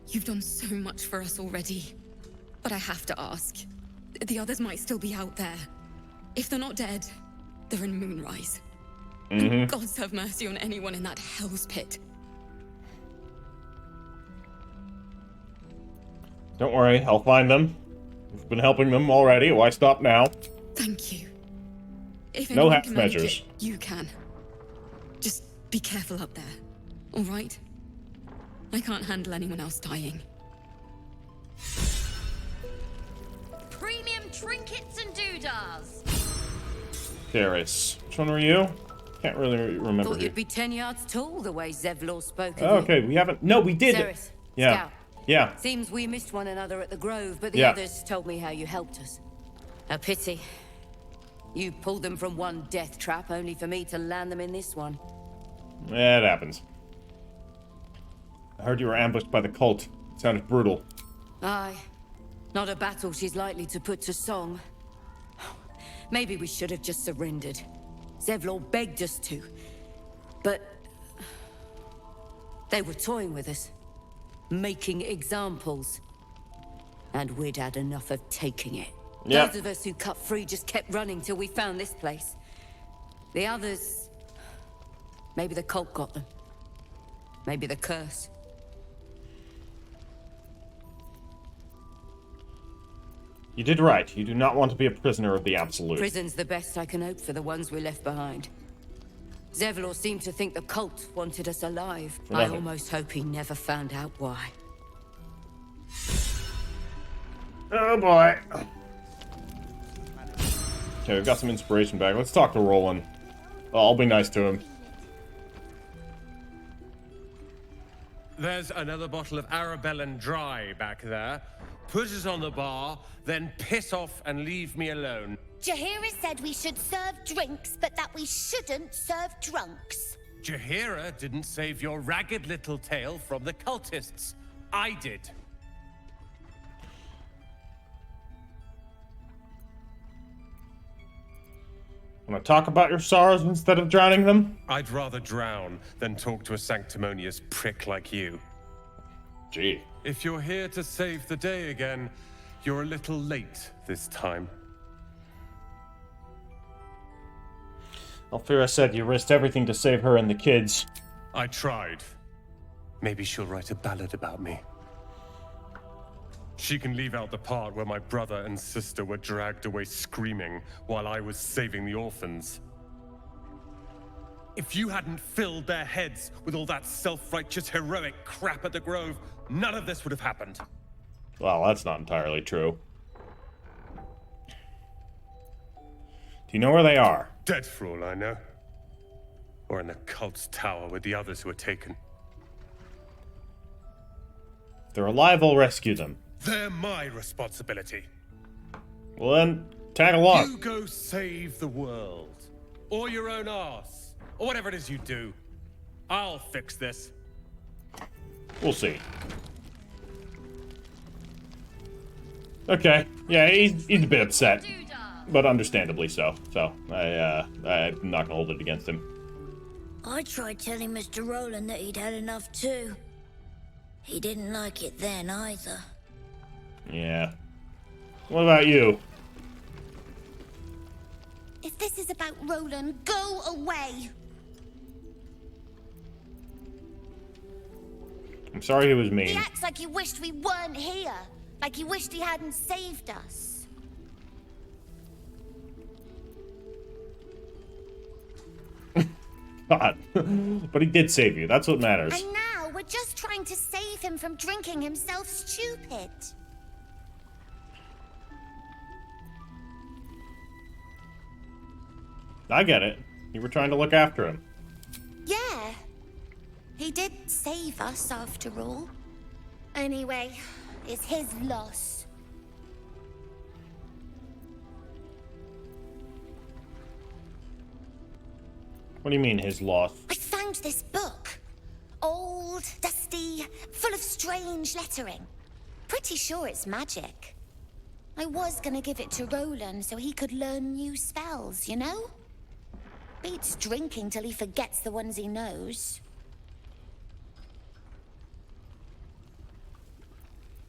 You've done so much for us already. But I have to ask. The others might still be out there. If they're not dead, they're in Moonrise. And gods have mercy on anyone in that hell's pit. Don't worry, I'll find them. We've been helping them already. Why stop now? Thank you. If no anyone half can manage measures. it, you can. Just be careful up there, all right? I can't handle anyone else dying. Premium trinkets and doodads. Karis. Which one were you? Can't really remember. Thought you'd be 10 yards tall the way Zevlor spoke of Oh, okay, we haven't... No, we did! Ceres, Yeah. Scout. Yeah. Seems we missed one another at the Grove, but the Yeah. others told me how you helped us. A pity. You pulled them from one death trap, only for me to land them in this one. Yeah, it happens. I heard you were ambushed by the cult. It sounded brutal. Aye. Not a battle she's likely to put to song. Maybe we should have just surrendered. Zevlor begged us to. But... they were toying with us. Making examples. And we'd had enough of taking it. Yeah. Those of us who cut free just kept running till we found this place. The others... maybe the cult got them. Maybe the curse. You did right. You do not want to be a prisoner of the Absolute. Prison's the best I can hope for the ones we left behind. Zevlor seemed to think the cult wanted us alive. I almost hope he never found out why. Oh boy. Okay, we've got some inspiration back. Let's talk to Roland. I'll be nice to him. There's another bottle of Arabellan Dry back there. Put it on the bar, then piss off and leave me alone. Jaheira said we should serve drinks, but that we shouldn't serve drunks. Jaheira didn't save your ragged little tail from the cultists. I did. Want to talk about your sorrows instead of drowning them? I'd rather drown than talk to a sanctimonious prick like you. Gee. If you're here to save the day again, you're a little late this time. Alfira said you risked everything to save her and the kids. I tried. Maybe she'll write a ballad about me. She can leave out the part where my brother and sister were dragged away screaming while I was saving the orphans. If you hadn't filled their heads with all that self-righteous heroic crap at the Grove, none of this would have happened. Well, that's not entirely true. Do you know where they are? Dead for all I know. Or in the cult's tower with the others who were taken. If they're alive, I'll rescue them. They're my responsibility. Well then, tag along. You go save the world. Or your own arse. Or whatever it is you do. I'll fix this. We'll see. Okay. Yeah, he's a bit upset. But understandably so. So, I'm not gonna hold it against him. I tried telling Mr. Roland that he'd had enough too. He didn't like it then either. Yeah. What about you? If this is about Roland, go away! I'm sorry he was mean. He acts like he wished we weren't here. Like he wished he hadn't saved us. God. But he did save you. That's what matters. And now we're just trying to save him from drinking himself stupid. I get it. You were trying to look after him. Yeah. He did save us after all. Anyway, it's his loss. What do you mean, his loss? I found this book. Old, dusty, full of strange lettering. Pretty sure it's magic. I was gonna give it to Roland so he could learn new spells, you know? Beats drinking till he forgets the ones he knows.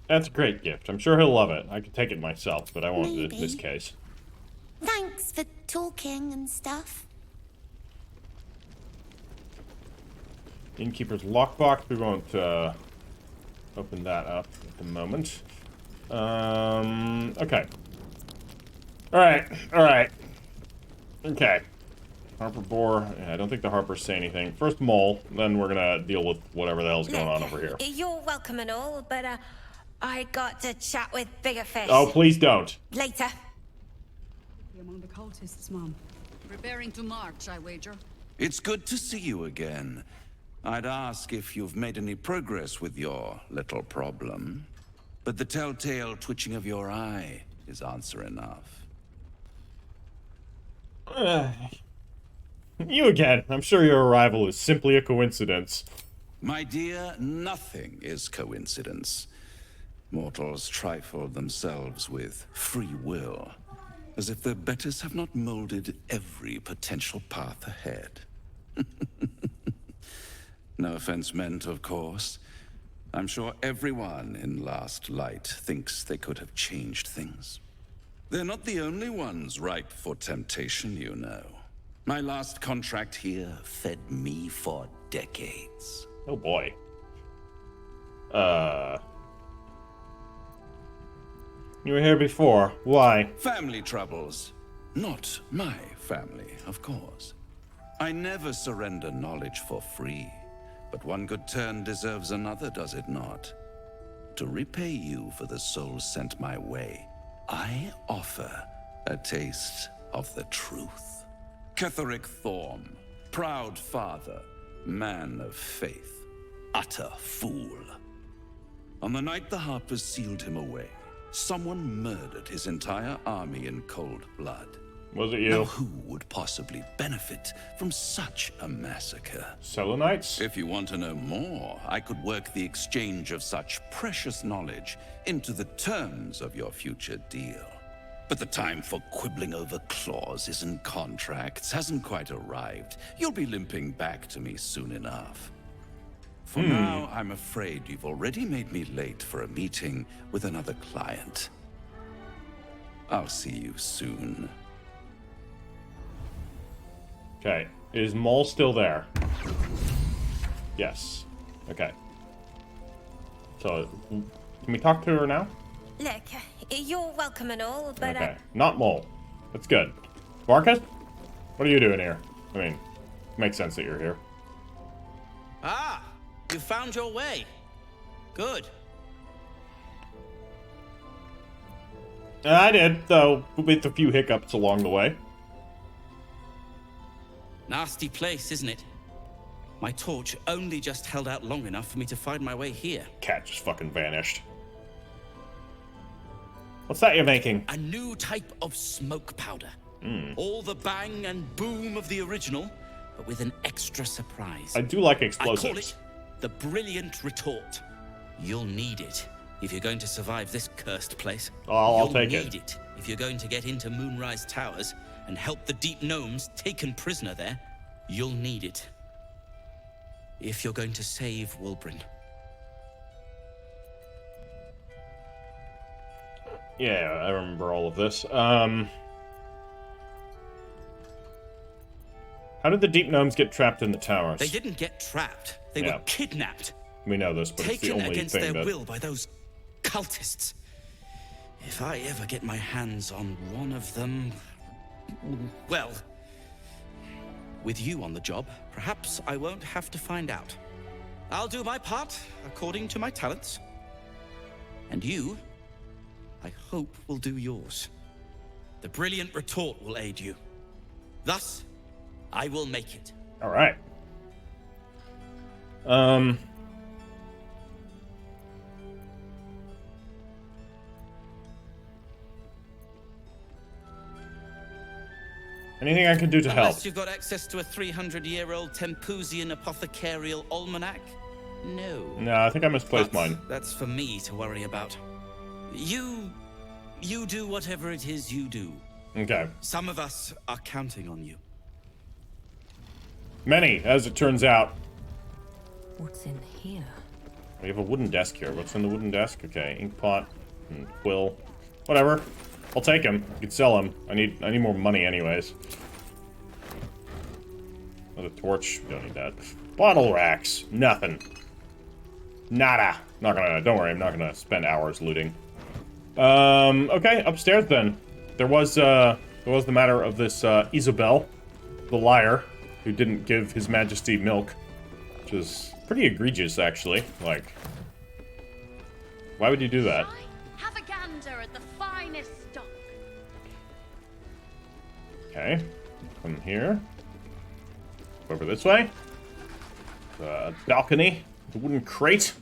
That's a great gift. I'm sure he'll love it. I could take it myself, but I won't in this case. Thanks for talking and stuff. Innkeeper's lockbox. We won't open that up at the moment. Okay. Alright. Okay. Harper Boar. Yeah, I don't think the Harpers say anything. First Mole, then we're gonna deal with whatever the hell's going on over here. You're welcome and all, but I got to chat with bigger fish. Oh, please don't. Later. Among the cultists, Mom. Preparing to march, I wager. It's good to see you again. I'd ask if you've made any progress with your little problem. But the telltale twitching of your eye is answer enough. You again. I'm sure your arrival is simply a coincidence. My dear, nothing is coincidence. Mortals trifle themselves with free will, as if their betters have not molded every potential path ahead. No offense meant, of course. I'm sure everyone in Last Light thinks they could have changed things. They're not the only ones ripe for temptation, you know. My last contract here fed me for decades. Oh boy. You were here before. Why? Family troubles. Not my family, of course. I never surrender knowledge for free. But one good turn deserves another, does it not? To repay you for the souls sent my way, I offer a taste of the truth. Ketheric Thorm, proud father, man of faith, utter fool. On the night the Harpers sealed him away, someone murdered his entire army in cold blood. Was it you? Now who would possibly benefit from such a massacre? Selunites? If you want to know more, I could work the exchange of such precious knowledge into the terms of your future deal. But the time for quibbling over clauses and contracts hasn't quite arrived. You'll be limping back to me soon enough. For now, I'm afraid you've already made me late for a meeting with another client. I'll see you soon. Okay. Is Mole still there? Yes. Okay. So, can we talk to her now? Look, you're welcome and all, but Okay. Not Mole. That's good. Marcus? What are you doing here? I mean, makes sense that you're here. Ah, you found your way. Good. I did, though, with a few hiccups along the way. Nasty place, isn't it? My torch only just held out long enough for me to find my way here. Cat just fucking vanished. What's that you're making? A new type of smoke powder. All the bang and boom of the original, but with an extra surprise. I do like I explosives. call it the Brilliant Retort. You'll need it if you're going to survive this cursed place. I'll take You'll need it if you're going to get into Moonrise Towers and help the deep gnomes taken prisoner there. You'll need it if you're going to save Wulbren. Yeah, I remember all of this. How did the deep gnomes get trapped in the towers? They didn't get trapped. They were kidnapped. We know this, but it's the Taken only against thing their that... will by those cultists. If I ever get my hands on one of them... Well... With you on the job, perhaps I won't have to find out. I'll do my part according to my talents. And you, I hope, will do yours. The Brilliant Retort will aid you. Thus, I will make it. All right. Anything I can do to help? Unless you've got access to a 300-year-old Tempusian apothecarial almanac? No. No, I think I misplaced mine. That's for me to worry about. You do whatever it is you do. Okay. Some of us are counting on you. Many, as it turns out. What's in here? We have a wooden desk here. What's in the wooden desk? Okay, ink pot and quill. Whatever. I'll take him. You can sell him. I need more money anyways. Another torch. Don't need that. Bottle racks. Nothing. Nada. Not gonna, don't worry, I'm not gonna spend hours looting. Okay, upstairs then. There was the matter of this Isabel, the liar, who didn't give His Majesty milk, which is pretty egregious actually. Like, why would you do that? Have a gander at the finest stock. Okay, from here. Over this way. The balcony, the wooden crate,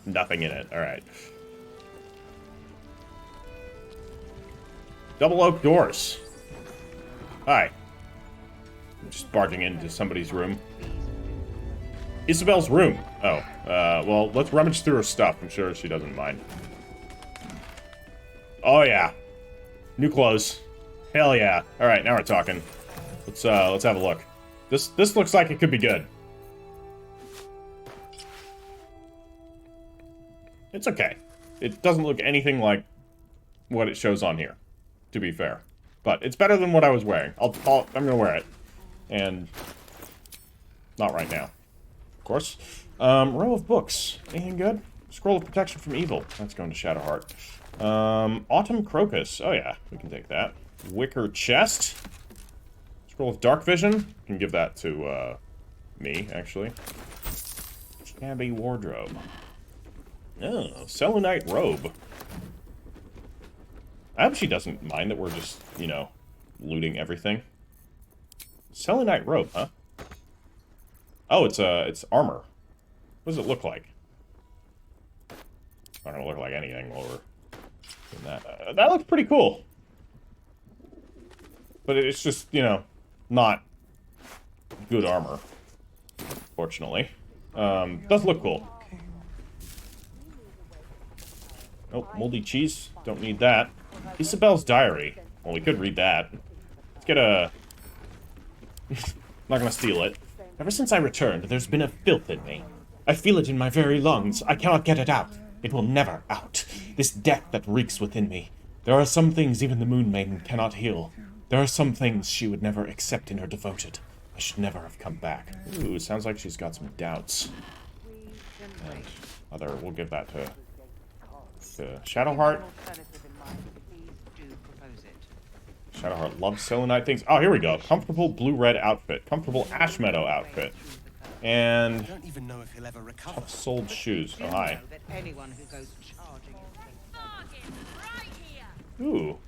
nothing in it. All right. Double oak doors. Hi. I'm just barging into somebody's room. Isabel's room. Oh, well, let's rummage through her stuff. I'm sure she doesn't mind. Oh yeah, new clothes. Hell yeah. All right, now we're talking. Let's have a look. This looks like it could be good. It's okay. It doesn't look anything like what it shows on here, to be fair. But it's better than what I was wearing. I'm gonna wear it. And not right now, of course. Row of books. Anything good? Scroll of protection from evil. That's going to Shadowheart. Autumn crocus. Oh yeah, we can take that. Wicker chest. Scroll of dark vision. Can give that to me, actually. Shabby wardrobe. Oh, Selunite robe. I hope she doesn't mind that we're just, you know, looting everything. Selunite robe, huh? Oh, it's armor. What does it look like? Not gonna look like anything while we're doing that. That looks pretty cool. But it's just, you know, not good armor, fortunately. Does look cool. Oh, moldy cheese. Don't need that. Isabel's diary. Well, we could read that. Let's get a... I'm not gonna steal it. Ever since I returned, there's been a filth in me. I feel it in my very lungs. I cannot get it out. It will never out. This death that reeks within me. There are some things even the Moon Maiden cannot heal. There are some things she would never accept in her devoted. I should never have come back. Ooh, sounds like she's got some doubts. And we'll give that to Shadowheart. Shadowheart loves Selunite things. Oh, here we go. Comfortable blue-red outfit. Comfortable ash meadow outfit. And tough-soled shoes. Oh, hi. Ooh.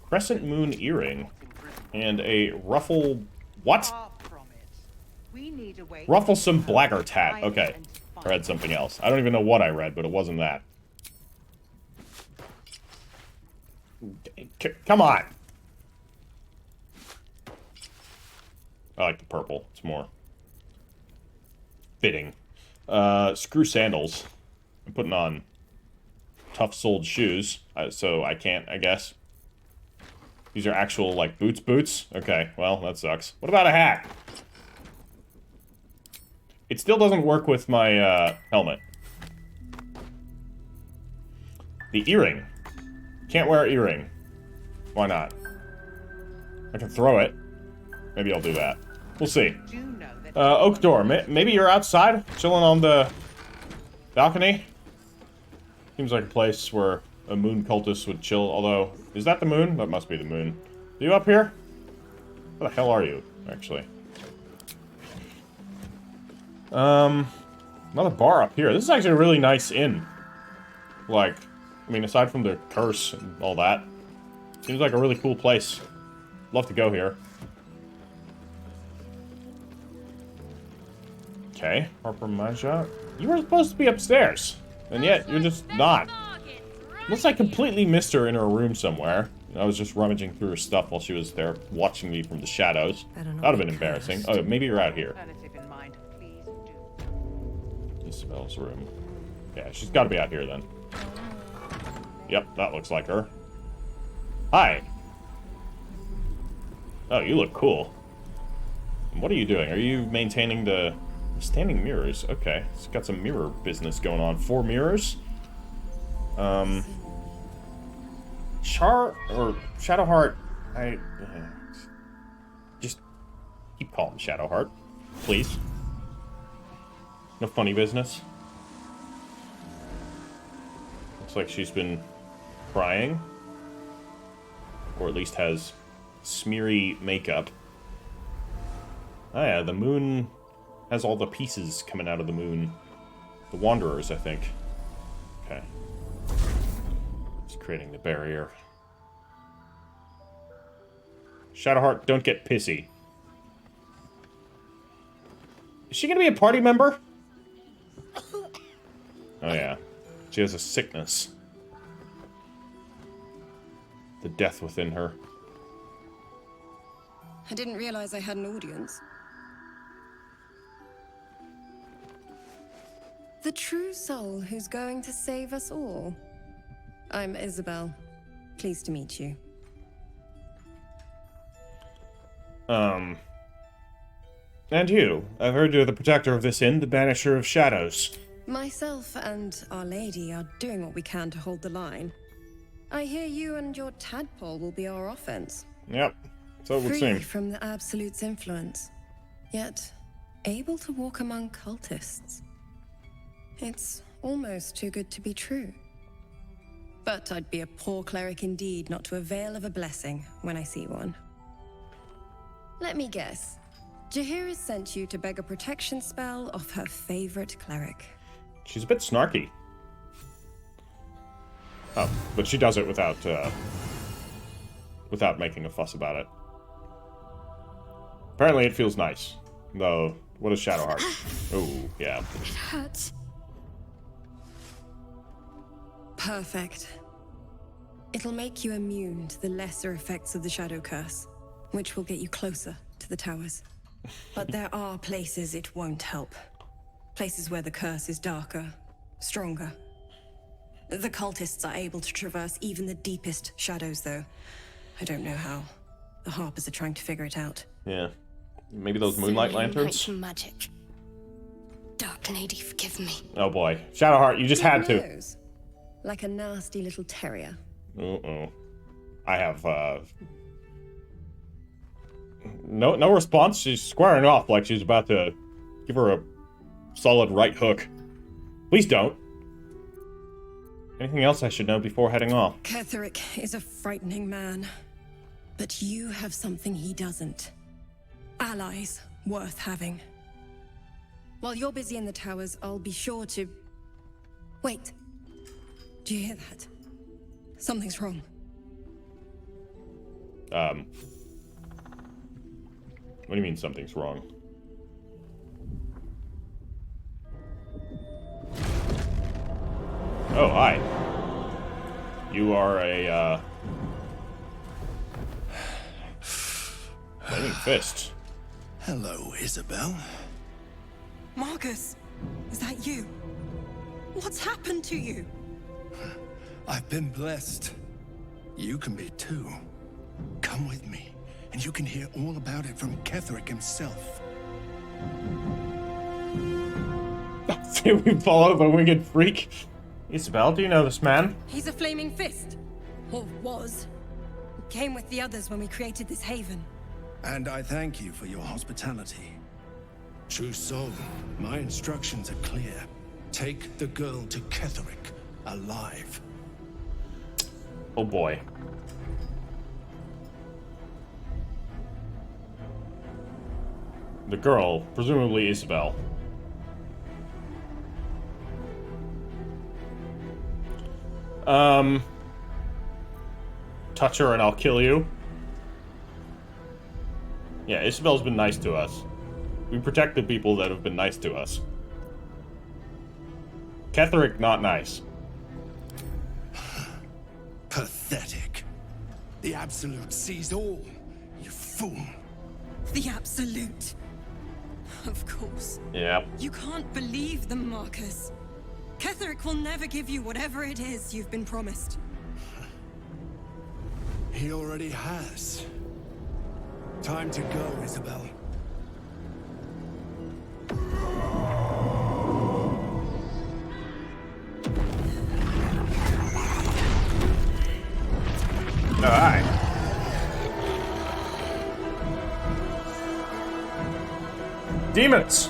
Crescent moon earring. And a ruffle... What? Rufflesome blackguard's hat. Okay. I read something else. I don't even know what I read, but it wasn't that. Come on! I like the purple. It's more fitting. Screw sandals. I'm putting on tough-soled shoes, so I can't, I guess. These are actual, like, boots? Okay, well, that sucks. What about a hat? It still doesn't work with my, helmet. The earring. Can't wear an earring. Why not? I can throw it. Maybe I'll do that. We'll see. Oak door. Maybe you're outside, chilling on the balcony? Seems like a place where a moon cultist would chill, although... Is that the moon? That must be the moon. Are you up here? Where the hell are you, actually? Another bar up here. This is actually a really nice inn. Like, I mean, aside from the curse and all that, seems like a really cool place. Love to go here. Okay, Harper Maja. You were supposed to be upstairs, and yet you're just not. Unless I completely missed her in her room somewhere. I was just rummaging through her stuff while she was there watching me from the shadows. That would have been embarrassing. Oh, maybe you're out here. Isabel's room. Yeah, she's got to be out here then. Yep, that looks like her. Hi. Oh, you look cool. What are you doing? Are you maintaining the standing mirrors? Okay, it's got some mirror business going on. 4 mirrors. Shadowheart. Just keep calling Shadowheart, please. No funny business. Looks like she's been crying, or at least has smeary makeup. Oh yeah, the moon has all the pieces coming out of the moon. The Wanderers, I think. Okay. Just creating the barrier. Shadowheart, don't get pissy. Is she gonna be a party member? Oh yeah. She has a sickness. The death within her. I didn't realize I had an audience. The true soul who's going to save us all. I'm Isabel. Pleased to meet you. And you. I've heard you're the protector of this inn, the banisher of shadows. Myself and Our Lady are doing what we can to hold the line. I hear you and your tadpole will be our offense. Yep. So it would seem. Free from the Absolute's influence, yet able to walk among cultists. It's almost too good to be true. But I'd be a poor cleric indeed not to avail of a blessing when I see one. Let me guess. Jaheira sent you to beg a protection spell off her favorite cleric. She's a bit snarky. Oh, but she does it without making a fuss about it. Apparently it feels nice. Though, what is Shadowheart? Oh, yeah. It hurts. Perfect. It'll make you immune to the lesser effects of the Shadow Curse, which will get you closer to the towers. But there are places it won't help. Places where the curse is darker, stronger. The cultists are able to traverse even the deepest shadows, though. I don't know how. The Harpers are trying to figure it out. Yeah. Maybe those moonlight lanterns? Selunite magic. Dark Lady, forgive me. Oh boy. Shadowheart, you just had to. Nose. Like a nasty little terrier. Uh-oh. I have, No response. She's squaring off like she's about to give her a solid right hook. Please don't. Anything else I should know before heading off? Ketheric is a frightening man. But you have something he doesn't. Allies worth having. While you're busy in the towers, I'll be sure to... Wait. Do you hear that? Something's wrong. What do you mean something's wrong? Oh, hi. You are a, Flaming Fist. Hello, Isabel. Marcus, is that you? What's happened to you? I've been blessed. You can be too. Come with me, and you can hear all about it from Ketheric himself. We follow the winged freak. Isabel, do you know this man? He's a flaming fist. Or was. Came with the others when we created this haven. And I thank you for your hospitality. True soul, my instructions are clear. Take the girl to Ketheric, alive. Oh boy. The girl, presumably Isabel. Touch her and I'll kill you. Yeah, Isabel's been nice to us. We protect the people that have been nice to us. Ketheric, not nice. Pathetic. The Absolute sees all, you fool. The Absolute. Of course. Yeah. You can't believe them, Marcus. Ketheric will never give you whatever it is you've been promised. He already has. Time to go, Isabel. Alright. Demons!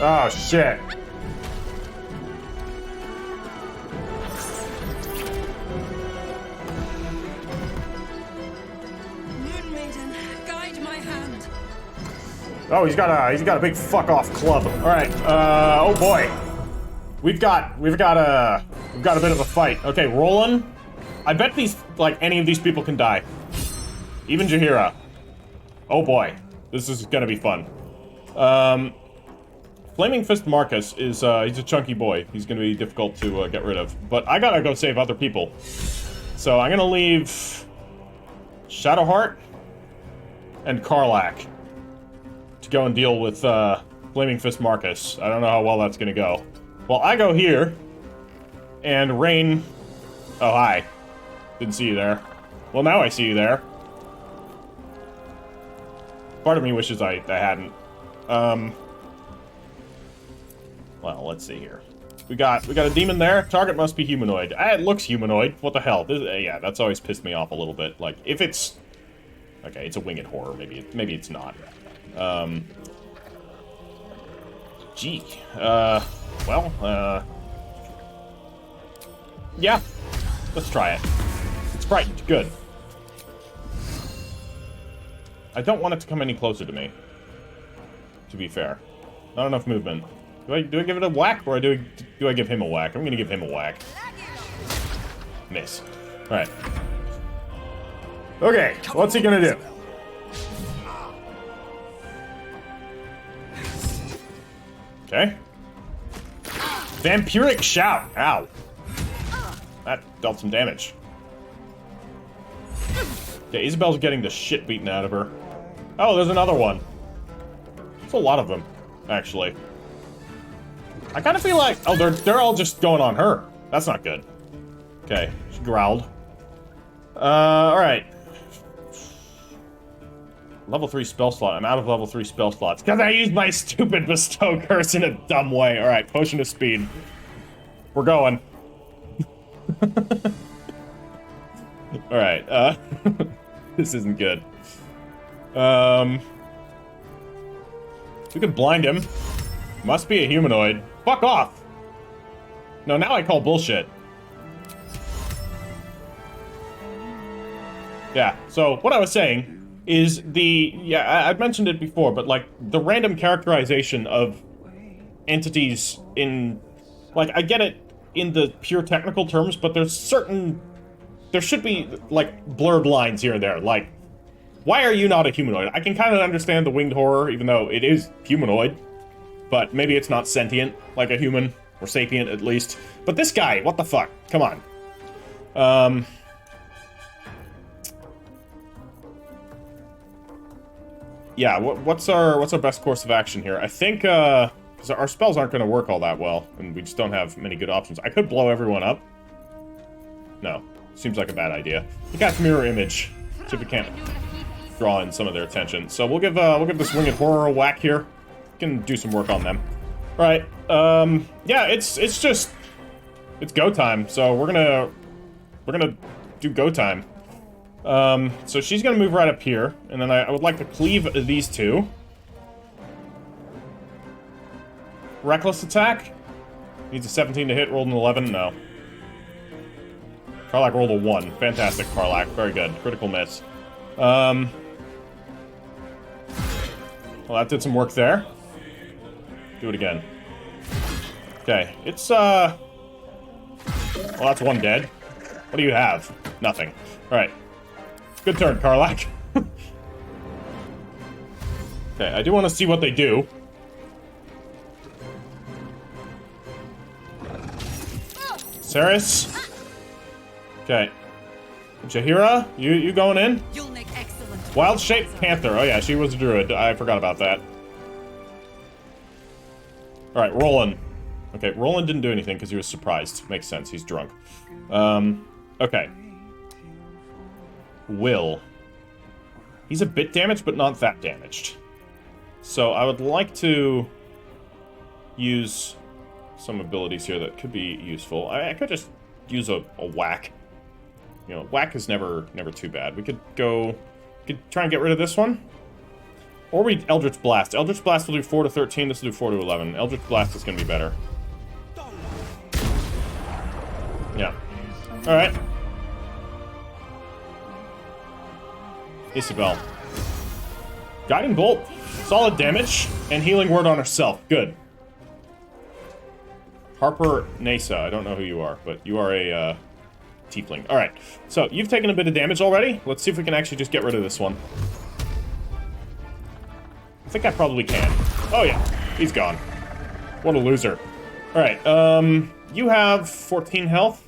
Oh, shit. Moon Maiden, guide my hand. Oh, he's got a big fuck off club. All right. Oh boy. We've got a bit of a fight. Okay, Roland. I bet any of these people can die. Even Jaheira. Oh boy. This is gonna be fun. Flaming Fist Marcus is, he's a chunky boy. He's gonna be difficult to get rid of. But I gotta go save other people. So I'm gonna leave Shadowheart and Karlach to go and deal with Flaming Fist Marcus. I don't know how well that's gonna go. Well, I go here, and Rain... Oh, hi. Didn't see you there. Well, now I see you there. Part of me wishes I hadn't. Well, let's see here. We got a demon there. Target must be humanoid. It looks humanoid. What the hell? Yeah, that's always pissed me off a little bit. Like, if it's... Okay, it's a winged horror. Maybe it's not. Gee. Yeah. Let's try it. It's frightened. Good. I don't want it to come any closer to me. To be fair. Not enough movement. Do I give it a whack, or do I give him a whack? I'm gonna give him a whack. Miss. Alright. Okay, what's he gonna do? Okay. Vampiric Shout! Ow. That dealt some damage. Okay, Isabel's getting the shit beaten out of her. Oh, there's another one. There's a lot of them, actually. I kind of feel like... Oh, they're all just going on her. That's not good. Okay, she growled. Alright. Level 3 spell slot. I'm out of level 3 spell slots. Because I used my stupid bestow curse in a dumb way. Alright, potion of speed. We're going. Alright, this isn't good. We could blind him. Must be a humanoid. Fuck off! No, now I call bullshit. Yeah, so what I was saying is I've mentioned it before, but like the random characterization of entities in, like, I get it in the pure technical terms, but there should be like blurred lines here and there, like, why are you not a humanoid? I can kind of understand the winged horror, even though it is humanoid, but maybe it's not sentient like a human, or sapient at least. But this guy, what the fuck? Come on. Yeah, what's our best course of action here? I think, because our spells aren't going to work all that well, and we just don't have many good options. I could blow everyone up. No, seems like a bad idea. We got mirror image. See if we can't draw in some of their attention. So we'll give this winged horror a whack here. Can do some work on them. All right. Yeah, it's go time. So we're gonna do go time. So she's gonna move right up here, and then I would like to cleave these two. Reckless attack. Needs a 17 to hit. Rolled an 11. No. Karlach rolled a 1. Fantastic, Karlach. Very good. Critical miss. Well, that did some work there. Do it again. Okay, it's, well, that's one dead. What do you have? Nothing. Alright. Good turn, Karlach. Okay, I do want to see what they do. Ceres. Okay. Jaheira, you going in? You'll make excellent. Wild-shaped panther. Oh yeah, she was a druid. I forgot about that. Alright, Roland. Okay, Roland didn't do anything because he was surprised. Makes sense, he's drunk. Okay. Will. He's a bit damaged, but not that damaged. So I would like to use some abilities here that could be useful. I could just use a whack. You know, whack is never too bad. We could try and get rid of this one. Or we Eldritch Blast. Eldritch Blast will do 4 to 13, this will do 4 to 11. Eldritch Blast is going to be better. Yeah. Alright. Isabel. Guiding Bolt. Solid damage. And Healing Word on herself. Good. Harper Nasa. I don't know who you are, but you are a tiefling. Alright. So, you've taken a bit of damage already. Let's see if we can actually just get rid of this one. I think I probably can. Oh yeah, he's gone. What a loser. Alright, you have 14 health.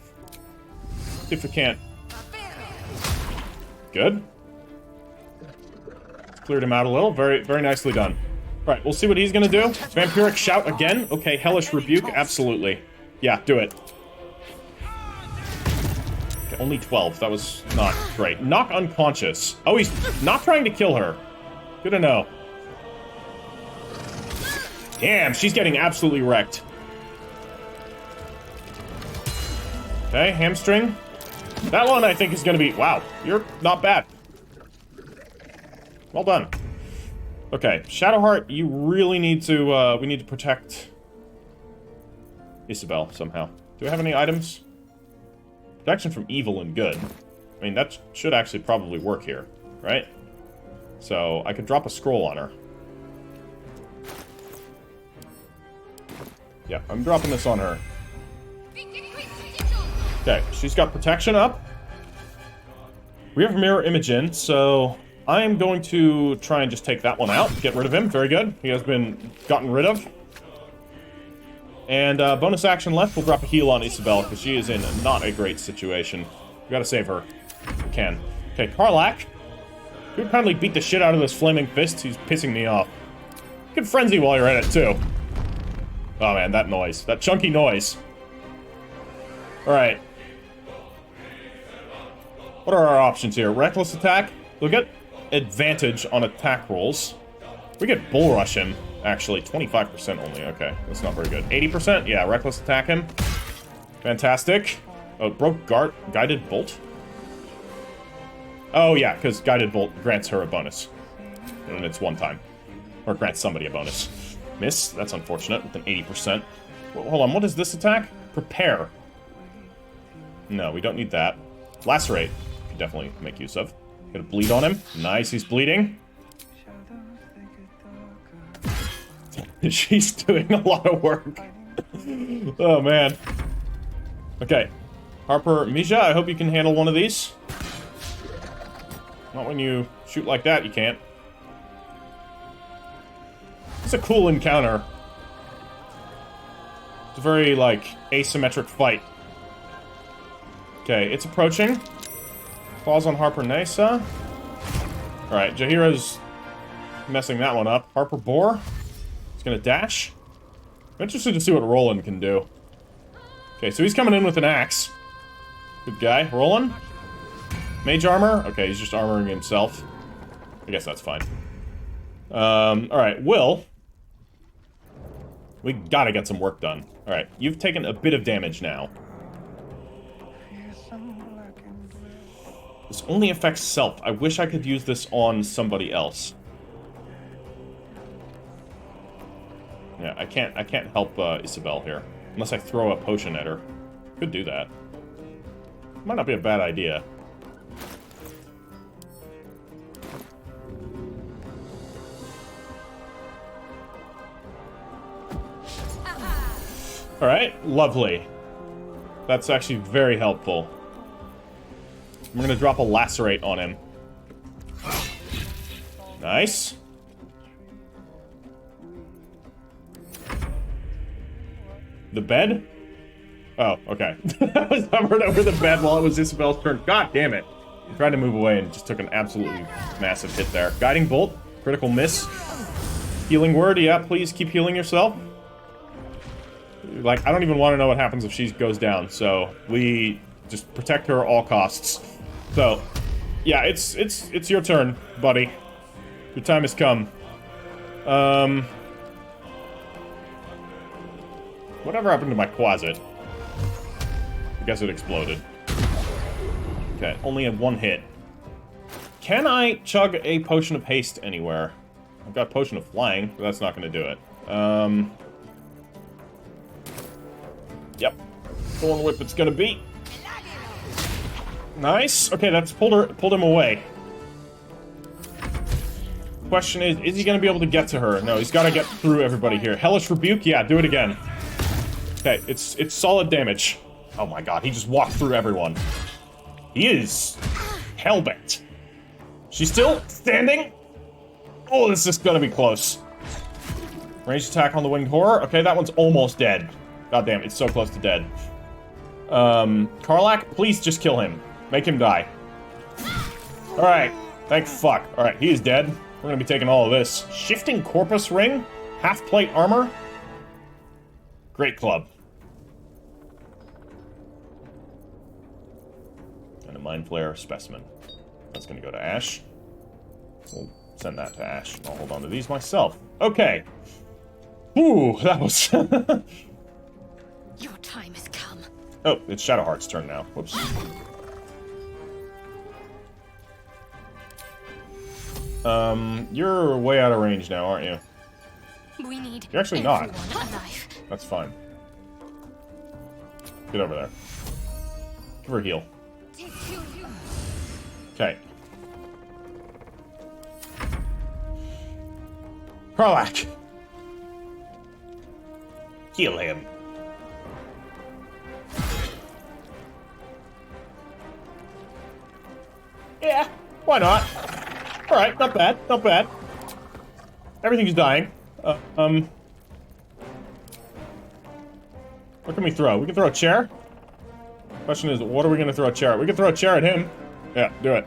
See if we can't. Good. Cleared him out a little. Very, very nicely done. Alright, we'll see what he's gonna do. Vampiric Shout again. Okay, Hellish Rebuke, absolutely. Yeah, do it. Okay, only 12. That was not great. Knock unconscious. Oh, he's not trying to kill her. Good to know. Damn, she's getting absolutely wrecked. Okay, hamstring. That one I think is gonna be... Wow, you're not bad. Well done. Okay, Shadowheart, you really need to, we need to protect Isabel somehow. Do we have any items? Protection from evil and good. I mean, that should actually probably work here, right? So, I could drop a scroll on her. Yeah, I'm dropping this on her. Okay, she's got protection up. We have mirror image in, so I'm going to try and just take that one out. Get rid of him. Very good. He has been gotten rid of. And bonus action left, we'll drop a heal on Isabel, because she is in not a great situation. We gotta save her. We can. Okay, Karlach. You would kindly beat the shit out of this flaming fist. He's pissing me off. You can frenzy while you're at it, too. Oh man, that noise. That chunky noise. Alright. What are our options here? Reckless attack? We'll get advantage on attack rolls. We get bull rush him, actually. 25% only. Okay, that's not very good. 80%? Yeah, reckless attack him. Fantastic. Oh, broke guided bolt? Oh yeah, because guided bolt grants her a bonus. And it's one time. Or grants somebody a bonus. Miss. That's unfortunate with an 80%. Well, hold on, what is this attack? Prepare. No, we don't need that. Lacerate. Could definitely make use of. Get a bleed on him. Nice, he's bleeding. She's doing a lot of work. Oh, man. Okay. Harper, Mija, I hope you can handle one of these. Not when you shoot like that, you can't. It's a cool encounter. It's a very, like, asymmetric fight. Okay, it's approaching. Falls on Harper Nessa. Alright, Jaheira's messing that one up. Harper Boar. He's gonna dash. I'm interested to see what Roland can do. Okay, so he's coming in with an axe. Good guy. Roland? Mage armor? Okay, he's just armoring himself. I guess that's fine. Alright, Will. We gotta get some work done. Alright, you've taken a bit of damage now. This only affects self. I wish I could use this on somebody else. Yeah, I can't help Isabel here. Unless I throw a potion at her. Could do that. Might not be a bad idea. Alright, lovely. That's actually very helpful. I'm gonna drop a lacerate on him. Nice. The bed? Oh, okay. I was hovered over the bed while it was Isabel's turn. God damn it. I tried to move away and just took an absolutely massive hit there. Guiding bolt. Critical miss. Healing word. Yeah, please keep healing yourself. Like, I don't even want to know what happens if she goes down, so we just protect her at all costs. So, yeah, it's your turn, buddy. Your time has come. Whatever happened to my closet? I guess it exploded. Okay, only had one hit. Can I chug a potion of haste anywhere? I've got potion of flying, but that's not going to do it. Yep. Thorn whip it's going to be. Nice. Okay, that's pulled him away. Question is he going to be able to get to her? No, he's got to get through everybody here. Hellish Rebuke? Yeah, do it again. Okay, it's solid damage. Oh my god, he just walked through everyone. He is hellbent. She's still standing? Oh, this is gonna be close. Ranged attack on the winged horror. Okay, that one's almost dead. God damn, it's so close to dead. Karlach, please just kill him. Make him die. Alright, thank fuck. Alright, he is dead. We're gonna be taking all of this. Shifting Corpus Ring? Half plate armor? Great club. And a Mind Flare specimen. That's gonna go to Ash. We'll send that to Ash. I'll hold on to these myself. Okay. Ooh, that was... Your time has come. Oh, it's Shadowheart's turn now. Whoops. You're way out of range now, aren't you? We need You're actually not. alive. That's fine. Get over there. Give her a heal. Okay. Karlach! Heal him. Yeah, why not? Alright, not bad, not bad. Everything's dying. What can we throw? We can throw a chair? Question is, what are we gonna throw a chair at? We can throw a chair at him. Yeah, do it.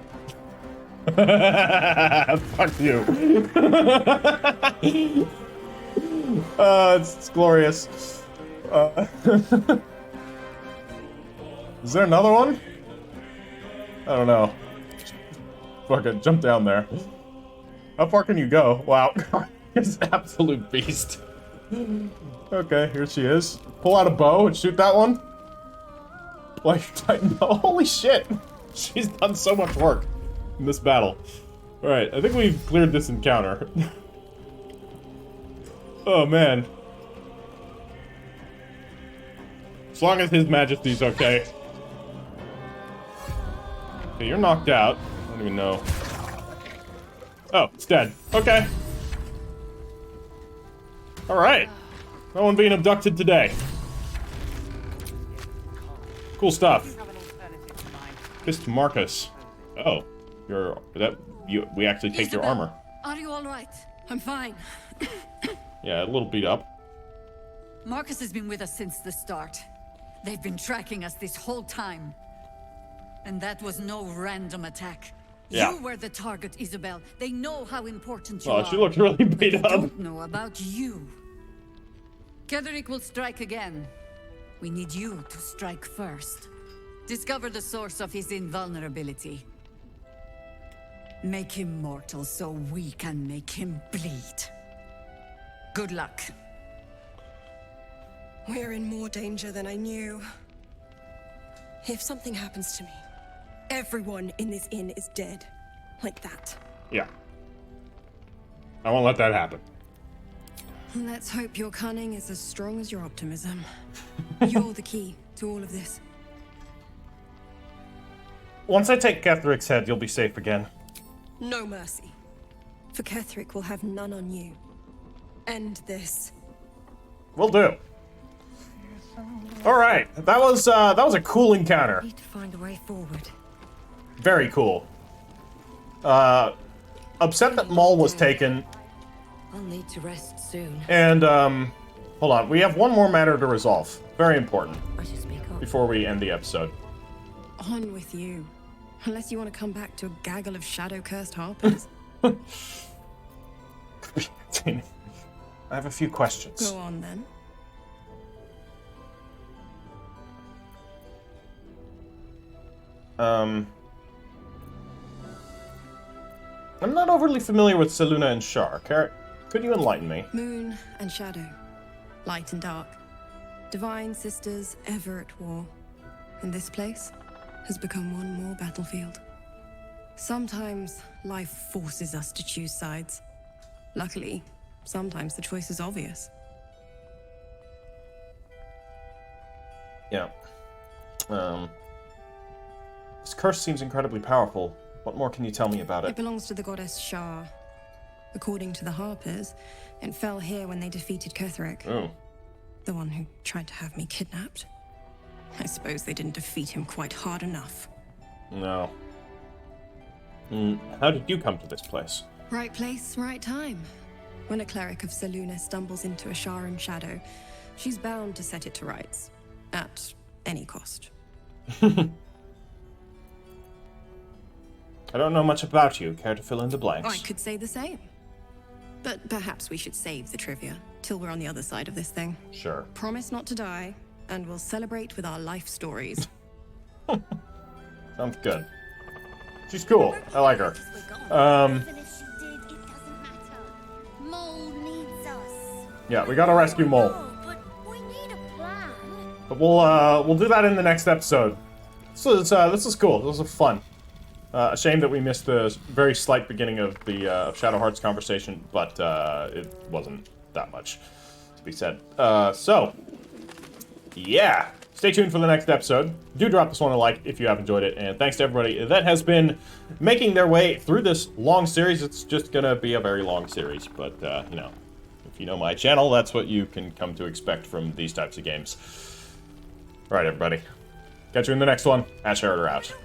Fuck you. It's glorious. Is there another one? I don't know. Fucking jump down there. How far can you go? Wow. It's an absolute beast. Okay, here she is. Pull out a bow and shoot that one. Like, holy shit. She's done so much work in this battle. Alright, I think we've cleared this encounter. Oh, man. As long as His Majesty's okay. Okay, you're knocked out. I don't even know. Oh, it's dead. Okay. Alright. No one being abducted today. Cool stuff. Fist Marcus. Oh. We actually take your armor. Are you alright? I'm fine. Yeah, a little beat up. Marcus has been with us since the start. They've been tracking us this whole time. And that was no random attack. Yeah. You were the target, Isabel. They know how important you are. Oh, she looks really beat They up. don't know about you. Ketheric will strike again. We need you to strike first. Discover the source of his invulnerability. Make him mortal so we can make him bleed. Good luck. We're in more danger than I knew. If something happens to me, everyone in this inn is dead. Like that. Yeah. I won't let that happen. Let's hope your cunning is as strong as your optimism. You're the key to all of this. Once I take Ketheric's head, you'll be safe again. No mercy. For Ketheric will have none on you. End this. Will do. All right, that was a cool encounter. Need to find a way forward. Very cool. Upset that Maul was taken. I'll need to rest soon. And hold on, we have one more matter to resolve. Very important. I should speak up. Before we end the episode. On with you. Unless you want to come back to a gaggle of shadow-cursed harpers. I have a few questions. Go on then. I'm not overly familiar with Seluna and Shar. Could you enlighten me? Moon and shadow. Light and dark. Divine sisters ever at war. And this place has become one more battlefield. Sometimes life forces us to choose sides. Luckily, sometimes the choice is obvious. Yeah. This curse seems incredibly powerful. What more can you tell me about It it? belongs to the goddess Shar. According to the Harpers, it fell here when they defeated Ketheric. Oh. The one who tried to have me kidnapped. I suppose they didn't defeat him quite hard enough. No. How did you come to this place? Right place, right time. When a cleric of Seluna stumbles into a Sharan shadow, she's bound to set it to rights. At any cost. I don't know much about you. Care to fill in the blanks? I could say the same. But perhaps we should save the trivia till we're on the other side of this thing. Sure. Promise not to die, and we'll celebrate with our life stories. Sounds good. She's cool. I like her. Mole needs us. Yeah, we gotta rescue Mole. But we need a plan. But we'll do that in the next episode. This is cool. This was fun. A shame that we missed the very slight beginning of the Shadow Hearts conversation, but it wasn't that much to be said. So, yeah. Stay tuned for the next episode. Do drop this one a like if you have enjoyed it, and thanks to everybody that has been making their way through this long series. It's just gonna be a very long series, but you know, if you know my channel, that's what you can come to expect from these types of games. All right, everybody. Catch you in the next one. Ash Herder out.